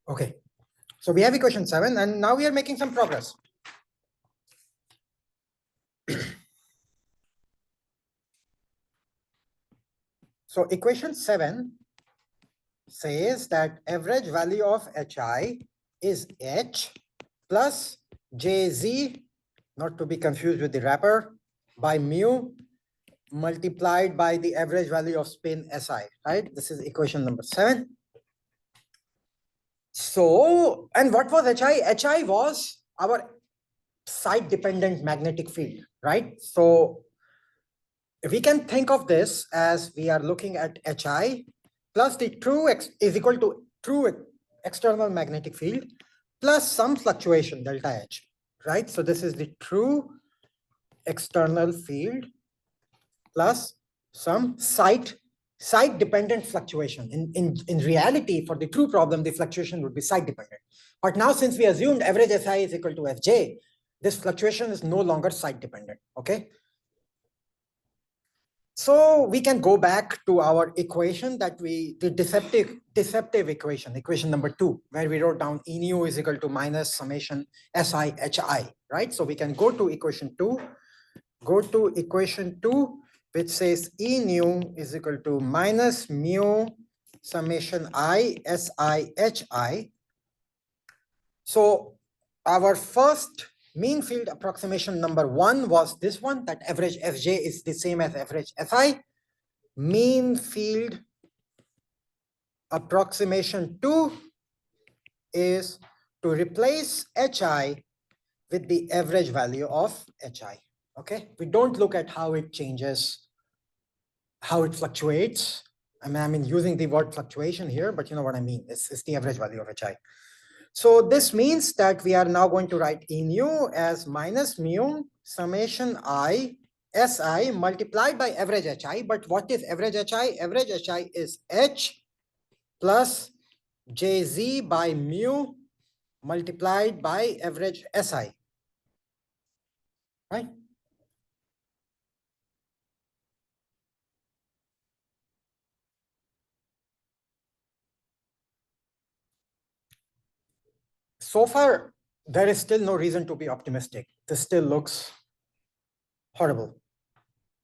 Okay, so we have equation 7 and now we are making some progress. So equation 7 says that average value of Hi is H plus Jz, not to be confused with the wrapper, by mu multiplied by the average value of spin Si, right? This is equation number 7. So, and what was Hi? Hi was our site-dependent magnetic field, right? So we can think of this as we are looking at Hi plus the is equal to true external magnetic field plus some fluctuation delta H, right? So this is the true external field plus some site dependent fluctuation. In reality, for the true problem, the fluctuation would be site dependent. But now since we assumed average SI is equal to Fj, this fluctuation is no longer site dependent, okay? So we can go back to our equation that the deceptive equation number 2, where we wrote down E nu is equal to minus summation SI HI, right? So we can go to equation 2, which says E nu is equal to minus mu summation I SI HI. So our first mean field approximation number 1 was this one, that average Fj is the same as average Si. Mean field approximation 2 is to replace Hi with the average value of Hi. Okay, we don't look at how it changes, how it fluctuates. I mean using the word fluctuation here, but you know what I mean. It's the average value of Hi. So this means that we are now going to write E nu as minus mu summation I Si multiplied by average Hi. But what is average Hi? Average Hi is H plus Jz by mu multiplied by average Si, right? So far, there is still no reason to be optimistic. This still looks horrible.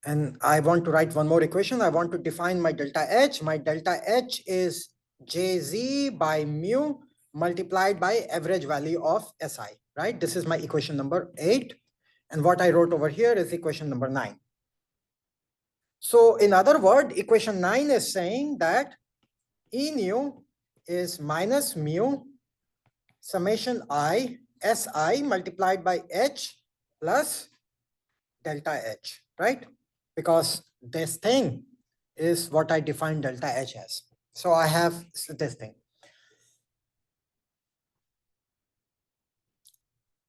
And I want to write one more equation. I want to define my delta H. My delta H is Jz by mu multiplied by average value of Si, right? This is my equation number 8. And what I wrote over here is equation number 9. So in other words, equation 9 is saying that E nu is minus mu summation I Si multiplied by H plus delta H, right? Because this thing is what I define delta H as. So I have this thing.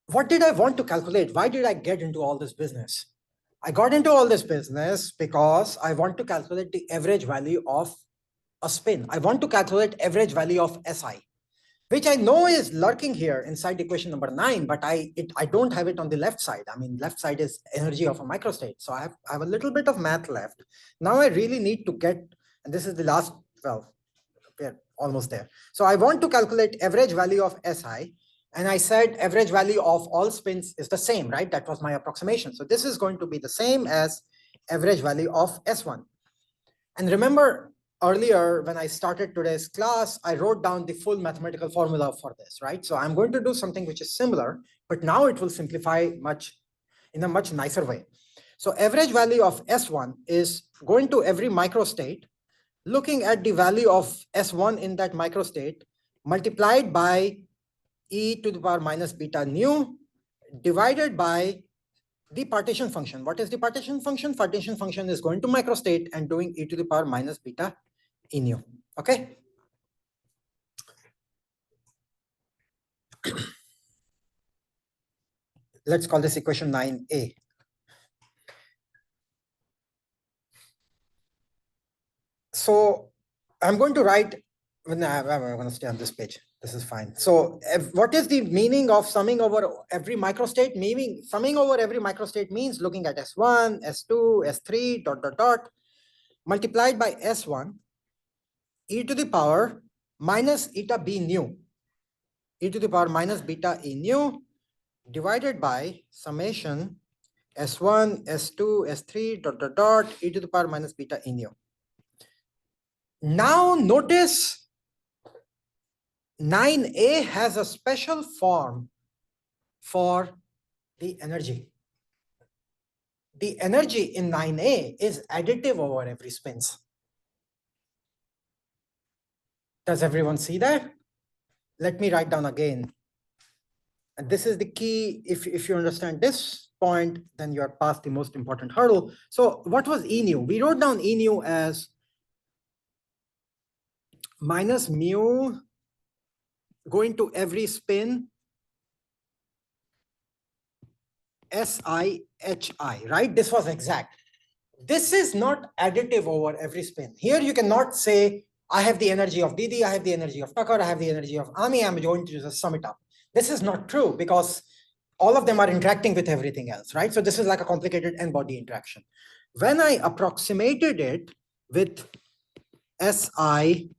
What did I want to calculate? Why did I get into all this business? I got into all this business because I want to calculate the average value of a spin. I want to calculate average value of SI, which I know is lurking here inside equation number 9, but I don't have it on the left side. I mean, left side is energy of a microstate. So I have a little bit of math left. Now I really need to get, and this is the last, well, we're almost there. So I want to calculate average value of SI. And I said average value of all spins is the same, right? That was my approximation. So this is going to be the same as average value of S1. And remember, earlier when I started today's class, I wrote down the full mathematical formula for this, right? So I'm going to do something which is similar, but now it will simplify in a much nicer way. So average value of S1 is going to every microstate, looking at the value of S1 in that microstate, multiplied by e to the power minus beta nu, divided by the partition function. What is the partition function? Partition function is going to microstate and doing e to the power minus beta E nu. Okay. Let's call this equation 9a. So I'm going to write, I'm going to stay on this page. This is fine. So what is the meaning of summing over every microstate? Meaning summing over every microstate means looking at S1, S2, S3, dot, dot, dot, multiplied by S1, e to the power minus eta b nu, e to the power minus beta e nu, divided by summation S1, S2, S3, dot, dot, dot, e to the power minus beta e nu. Now notice 9a has a special form for the energy. The energy in 9a is additive over every spins. Does everyone see that? Let me write down again. And this is the key. If you understand this point, then you are past the most important hurdle. So what was E nu? We wrote down E nu as minus mu going to every spin SI HI, right? This was exact. This is not additive over every spin. Here you cannot say, I have the energy of Didi, I have the energy of Tucker, I have the energy of Ami, I'm going to just sum it up. This is not true because all of them are interacting with everything else, right? So this is like a complicated n-body interaction. When I approximated it with SI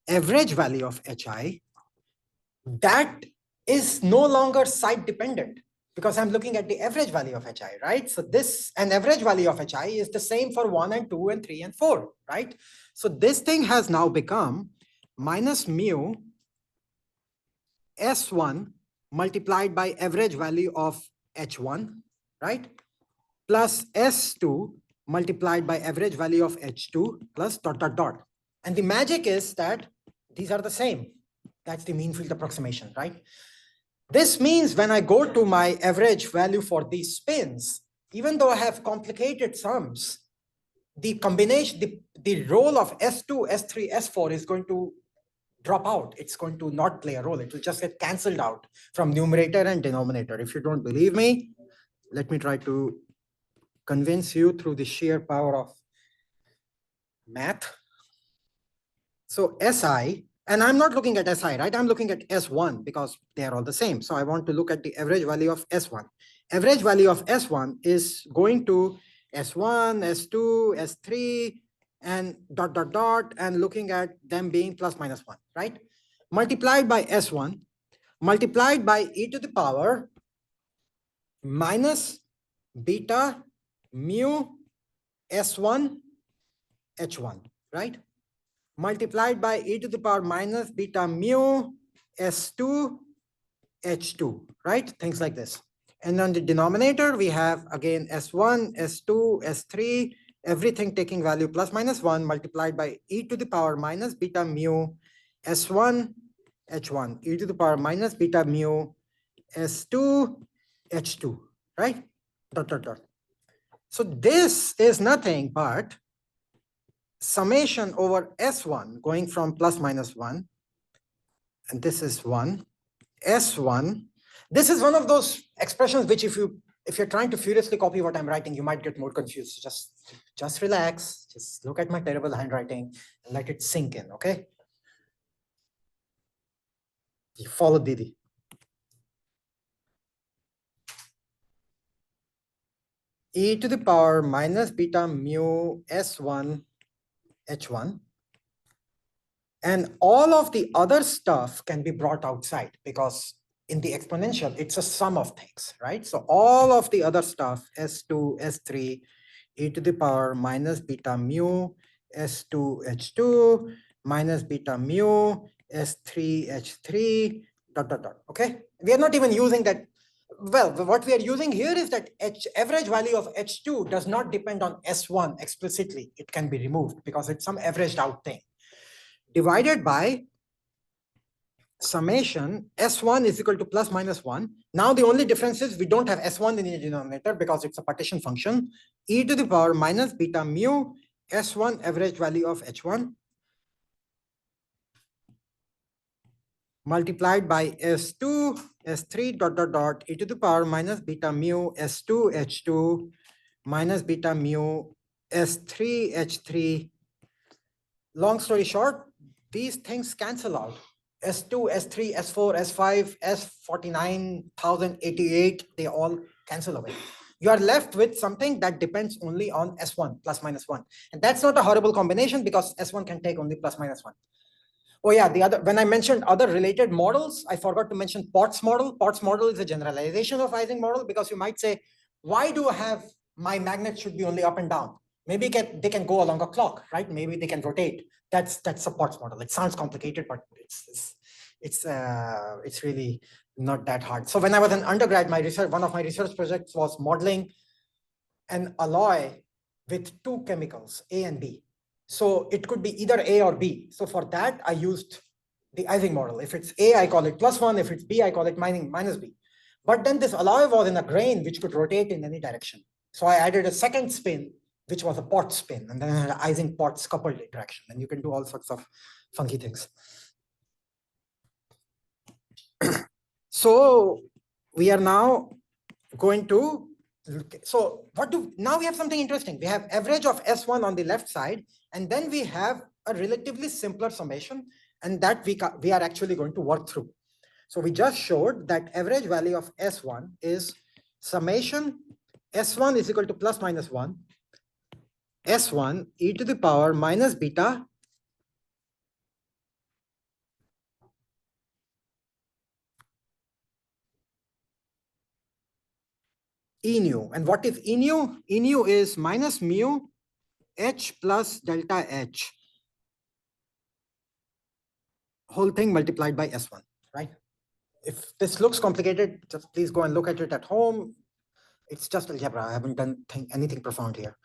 average value of HI, that is no longer site dependent because I'm looking at the average value of HI, right? So this an average value of HI is the same for 1 and 2 and 3 and 4, right? So this thing has now become minus mu S1 multiplied by average value of H1, right? Plus S2 multiplied by average value of H2 plus dot, dot, dot. And the magic is that these are the same. That's the mean field approximation, right? This means when I go to my average value for these spins, even though I have complicated sums, the combination, the role of S2, S3, S4 is going to drop out. It's going to not play a role. It will just get canceled out from numerator and denominator. If you don't believe me, let me try to convince you through the sheer power of math. So SI, and I'm not looking at SI, right? I'm looking at S1 because they are all the same. So I want to look at the average value of S1. Average value of S1 is going to S1, S2, S3, and dot, dot, dot, and looking at them being plus minus 1, right? Multiplied by S1, multiplied by e to the power minus beta mu S1 H1, right? Multiplied by e to the power minus beta mu S2 H2, right? Things like this. And on the denominator, we have again S1, S2, S3, everything taking value plus minus 1 multiplied by e to the power minus beta mu S1 H1, e to the power minus beta mu S2 H2, right? Dot, dot, dot. So this is nothing but summation over S1 going from plus minus 1, and this is 1, S1. This is one of those expressions which if you're trying to furiously copy what I'm writing, you might get more confused. So just relax, just look at my terrible handwriting and let it sink in, okay? You follow Didi. E to the power minus beta mu S1 H1. And all of the other stuff can be brought outside because in the exponential, it's a sum of things, right? So all of the other stuff, S2, S3, e to the power minus beta mu, S2, H2, minus beta mu, S3, H3, dot, dot, dot, okay? We are not even using that. Well, what we are using here is that average value of H2 does not depend on S1 explicitly. It can be removed because it's some averaged out thing. Divided by summation S1 is equal to plus minus 1. Now the only difference is we don't have S1 in the denominator because it's a partition function. E to the power minus beta mu S1 average value of H1 multiplied by S2, S3 dot, dot, dot, e to the power minus beta mu S2, H2 minus beta mu S3, H3. Long story short, these things cancel out. S2, S3, S4, S5, S49,088, they all cancel away. You are left with something that depends only on S1, plus minus 1. And that's not a horrible combination because S1 can take only plus minus 1. Oh yeah, when I mentioned other related models, I forgot to mention Potts model. Potts model is a generalization of Ising model because you might say, why do I have my magnet should be only up and down? Maybe they can go along a clock, right? Maybe they can rotate. That's a Potts model. It sounds complicated, but it's really not that hard. So when I was an undergrad, one of my research projects was modeling an alloy with two chemicals, A and B. So it could be either A or B. So for that, I used the Ising model. If it's A, I call it +1. If it's B, I call it minus B. But then this alloy was in a grain which could rotate in any direction. So I added a second spin which was a pot spin, and then I had Ising-Potts coupled interaction, and you can do all sorts of funky things. So we are now going to so now we have something interesting. We have average of S1 on the left side, and then we have a relatively simpler summation, and that we are actually going to work through. So we just showed that average value of S1 is summation S1 is equal to plus minus 1, S1 e to the power minus beta E nu. And what is E nu? E nu is minus mu H plus delta H, whole thing multiplied by S1, right? If this looks complicated, just please go and look at it at home. It's just algebra. I haven't done anything profound here.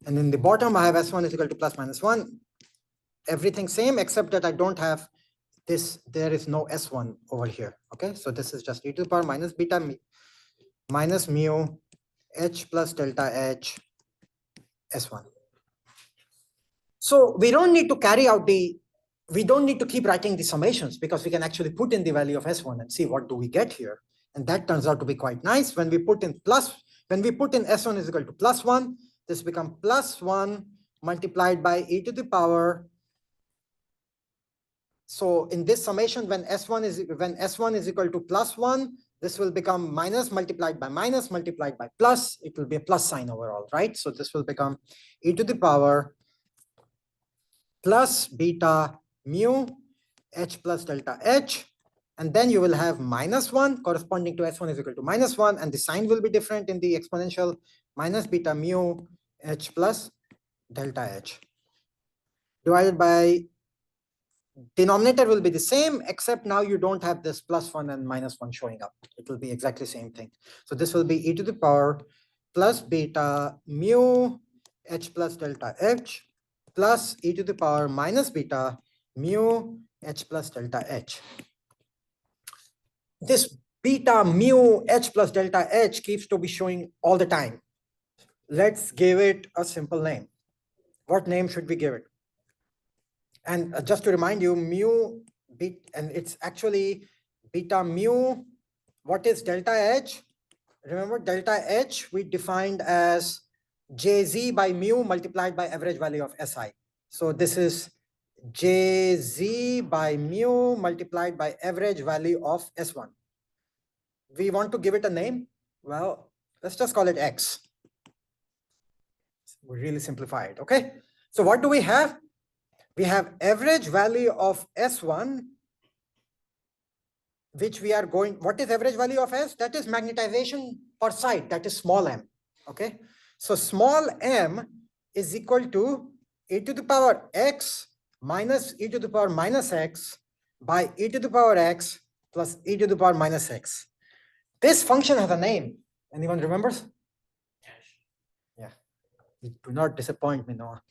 And in the bottom, I have S1 is equal to plus minus 1. Everything same, except that I don't have this. There is no S1 over here. Okay, so this is just e to the power minus beta minus mu H plus delta H S1. So we don't need to carry out we don't need to keep writing the summations, because we can actually put in the value of S1 and see what do we get here. And that turns out to be quite nice. When we put in S1 is equal to plus 1, this becomes plus 1 multiplied by e to the power. So in this summation, when S1 is equal to plus 1, this will become minus multiplied by plus. It will be a plus sign overall, right? So this will become e to the power plus beta mu H plus delta H. And then you will have minus 1 corresponding to S1 is equal to minus 1. And the sign will be different in the exponential, minus beta mu H plus delta H. Divided by denominator will be the same, except now you don't have this plus 1 and minus 1 showing up. It will be exactly the same thing. So this will be e to the power plus beta mu H plus delta H plus e to the power minus beta mu H plus delta H. This beta mu H plus delta H keeps to be showing all the time. Let's give it a simple name. What name should we give it? And just to remind you, mu beta, and it's actually beta mu. What is delta H? Remember, delta H we defined as Jz by mu multiplied by average value of Si. So this is Jz by mu multiplied by average value of S1. We want to give it a name. Well, let's just call it X. We really simplify it. Okay. So what do we have? We have average value of S1, which we are going, what is average value of S? That is magnetization per site, that is small m, okay? So small m is equal to e to the power x minus e to the power minus x by e to the power x plus e to the power minus x. This function has a name. Anyone remembers? Yeah, you do not disappoint me, Noah.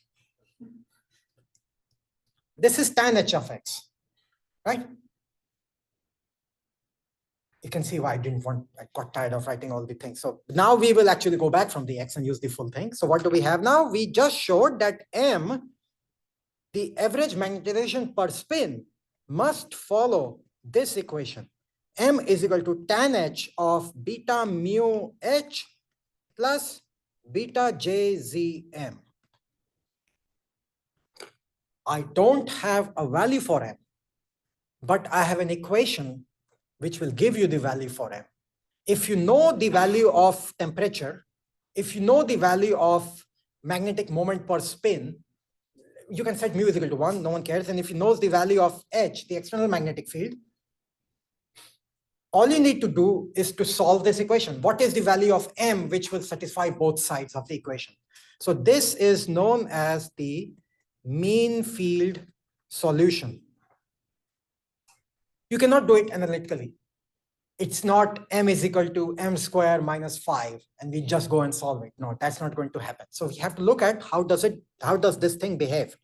This is tan h of x, right? You can see why I got tired of writing all the things. So now we will actually go back from the x and use the full thing. So what do we have now? We just showed that m, the average magnetization per spin, must follow this equation. M is equal to tan h of beta mu h plus beta jzm. I don't have a value for m, but I have an equation which will give you the value for m. If you know the value of temperature, if you know the value of magnetic moment per spin, you can set mu is equal to 1, no one cares. And if you know the value of H, the external magnetic field, all you need to do is to solve this equation. What is the value of m which will satisfy both sides of the equation? So this is known as the mean field solution. You cannot do it analytically. It's not m is equal to m square minus 5 and we just go and solve it. No, that's not going to happen. So we have to look at how does this thing behave.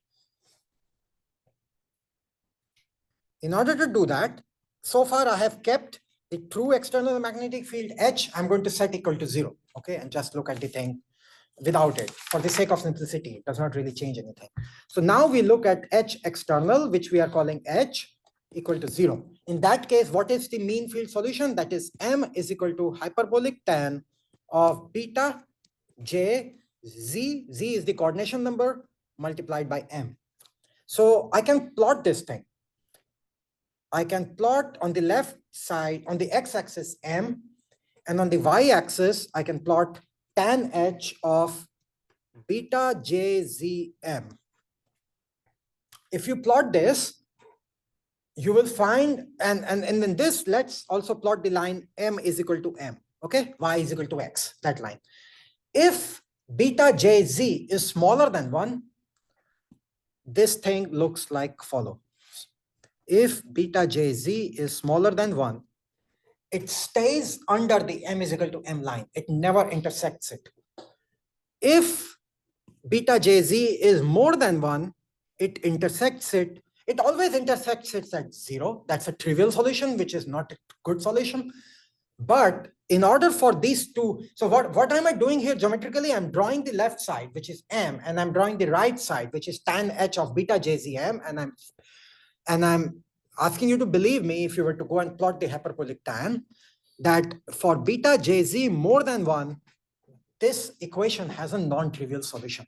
In order to do that, so far I have kept the true external magnetic field H, I'm going to set equal to 0. Okay, and just look at the thing without it. For the sake of simplicity, it does not really change anything. So now we look at H external, which we are calling H equal to 0. In that case, what is the mean field solution? That is M is equal to hyperbolic tan of beta J Z. Z is the coordination number multiplied by M. So I can plot this thing. I can plot on the left side, on the x-axis M, and on the y-axis, I can plot tan H of beta JZM. If you plot this, you will find, and in this, let's also plot the line M is equal to M, okay? Y is equal to X, that line. If beta JZ is smaller than 1, this thing looks like follow. If beta JZ is smaller than 1, it stays under the M is equal to M line. It never intersects it. If beta JZ is more than 1, it intersects it. It always intersects it at 0. That's a trivial solution, which is not a good solution. But in order for these two, so what am I doing here geometrically? I'm drawing the left side, which is M, and I'm drawing the right side, which is tan H of beta JZM, and I'm asking you to believe me, if you were to go and plot the hyperbolic tan, that for beta JZ more than 1, this equation has a non-trivial solution.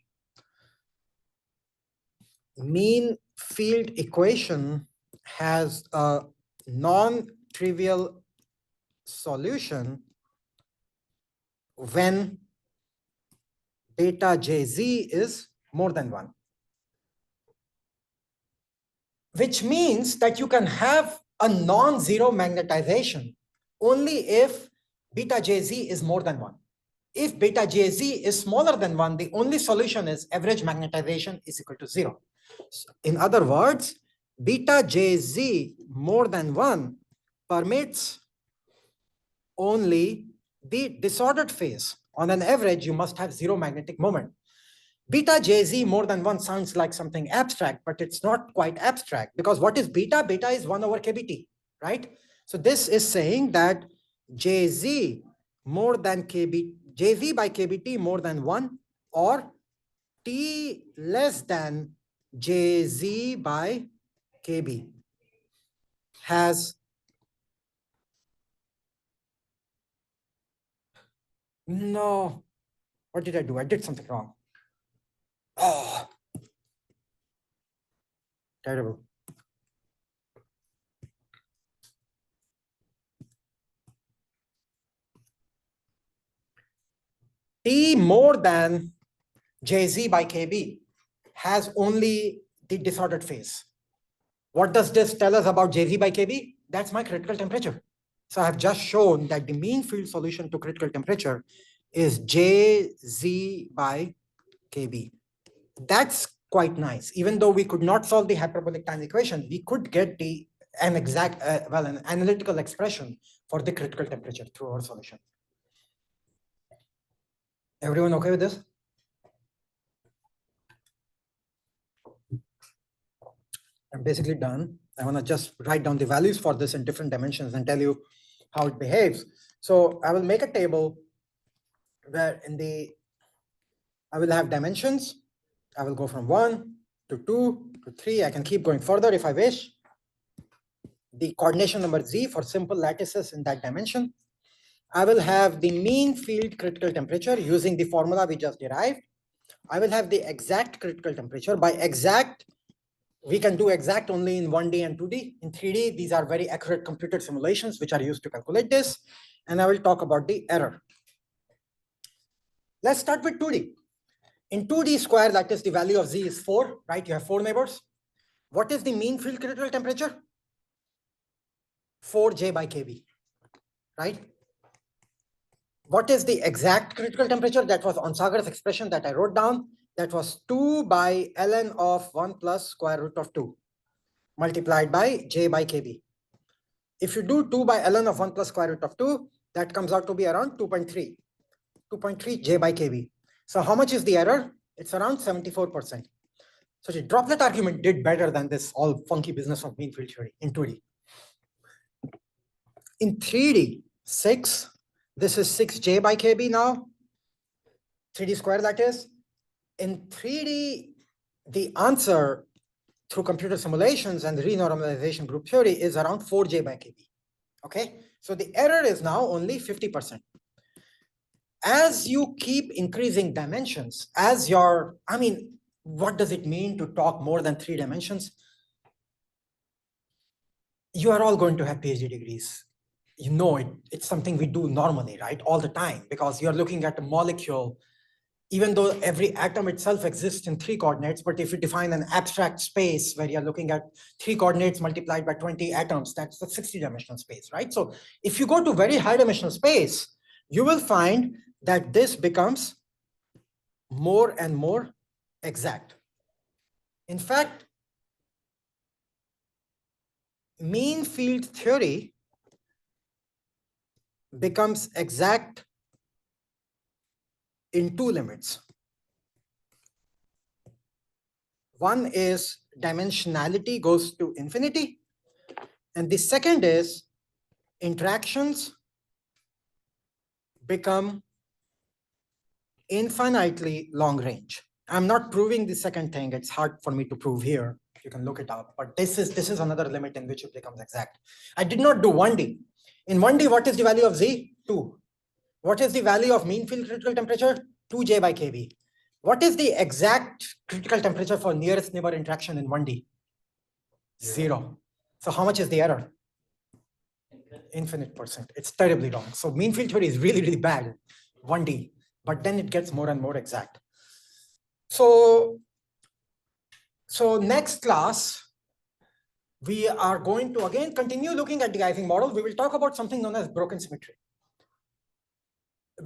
Mean field equation has a non-trivial solution when beta JZ is more than 1. Which means that you can have a non-zero magnetization only if beta JZ is more than 1. If beta JZ is smaller than 1, the only solution is average magnetization is equal to 0. So in other words, beta JZ more than 1 permits only the disordered phase. On an average, you must have 0 magnetic moment. Beta JZ more than 1 sounds like something abstract, but it's not quite abstract, because what is beta? Beta is 1 over kBt, right? So this is saying that JZ more than kB, JZ by kBt more than 1, or T less than JZ by kB has no. What did I do? I did something wrong. Oh, terrible. T more than JZ by KB has only the disordered phase. What does this tell us about JZ by KB? That's my critical temperature. So I have just shown that the mean field solution to critical temperature is JZ by KB. That's quite nice. Even though we could not solve the hyperbolic tan equation, we could get an analytical expression for the critical temperature through our solution. Everyone okay with this? I'm basically done. I want to just write down the values for this in different dimensions and tell you how it behaves. So I will make a table where I will have dimensions. I will go from 1 to 2 to 3. I can keep going further if I wish. The coordination number Z for simple lattices in that dimension. I will have the mean field critical temperature using the formula we just derived. I will have the exact critical temperature. By exact, we can do exact only in 1D and 2D. In 3D, these are very accurate computed simulations which are used to calculate this. And I will talk about the error. Let's start with 2D. In 2D square, that is the value of Z is 4, right? You have 4 neighbors. What is the mean field critical temperature? 4J by KB, right? What is the exact critical temperature? That was Onsager's expression that I wrote down. That was 2 by ln of 1 plus square root of 2 multiplied by J by KB. If you do 2 by ln of 1 plus square root of 2, that comes out to be around 2.3. 2.3 J by KB. So how much is the error? It's around 74%. So the droplet argument did better than this all funky business of mean field theory in 2D. In 3D, 6, this is 6J by KB now. 3D square lattice. In 3D, the answer through computer simulations and renormalization group theory is around 4J by KB. Okay, so the error is now only 50%. As you keep increasing dimensions, as your, I mean, what does it mean to talk more than 3 dimensions? You are all going to have PhD degrees. You know it, it's something we do normally, right? All the time, because you're looking at a molecule, even though every atom itself exists in 3 coordinates, but if you define an abstract space where you're looking at 3 coordinates multiplied by 20 atoms, that's the 60-dimensional space, right? So if you go to very high dimensional space, you will find that this becomes more and more exact. In fact, mean field theory becomes exact in 2 limits. One is dimensionality goes to infinity, and the second is interactions become infinitely long range. I'm not proving the second thing. It's hard for me to prove here. You can look it up, but this is another limit in which it becomes exact. I did not do 1D. In 1D, what is the value of Z? 2. What is the value of mean field critical temperature? 2J by KB. What is the exact critical temperature for nearest neighbor interaction in 1D? 0. So how much is the error? Infinite percent. It's terribly wrong. So mean field theory is really, really bad, 1D, but then it gets more and more exact. So next class, we are going to again continue looking at the Ising model. We will talk about something known as broken symmetry,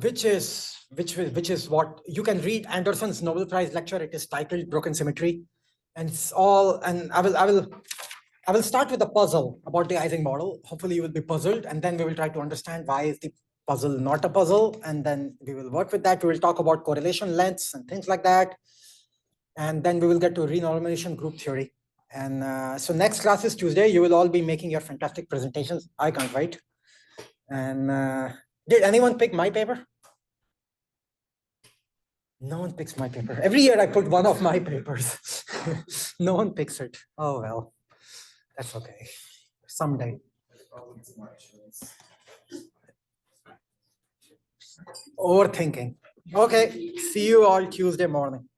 which is what you can read Anderson's Nobel Prize lecture. It is titled Broken Symmetry, and it's all. And I will start with a puzzle about the Ising model. Hopefully, you will be puzzled, and then we will try to understand why is the puzzle not a puzzle, and then we will work with that. We will talk about correlation lengths and things like that, and then we will get to renormalization group theory. And so next class is Tuesday. You will all be making your fantastic presentations. I can't wait. And did anyone pick my paper? No one picks my paper. Every year I put one of my papers. No one picks it. Oh, well, that's okay. Someday. Overthinking. Okay, see you all Tuesday morning.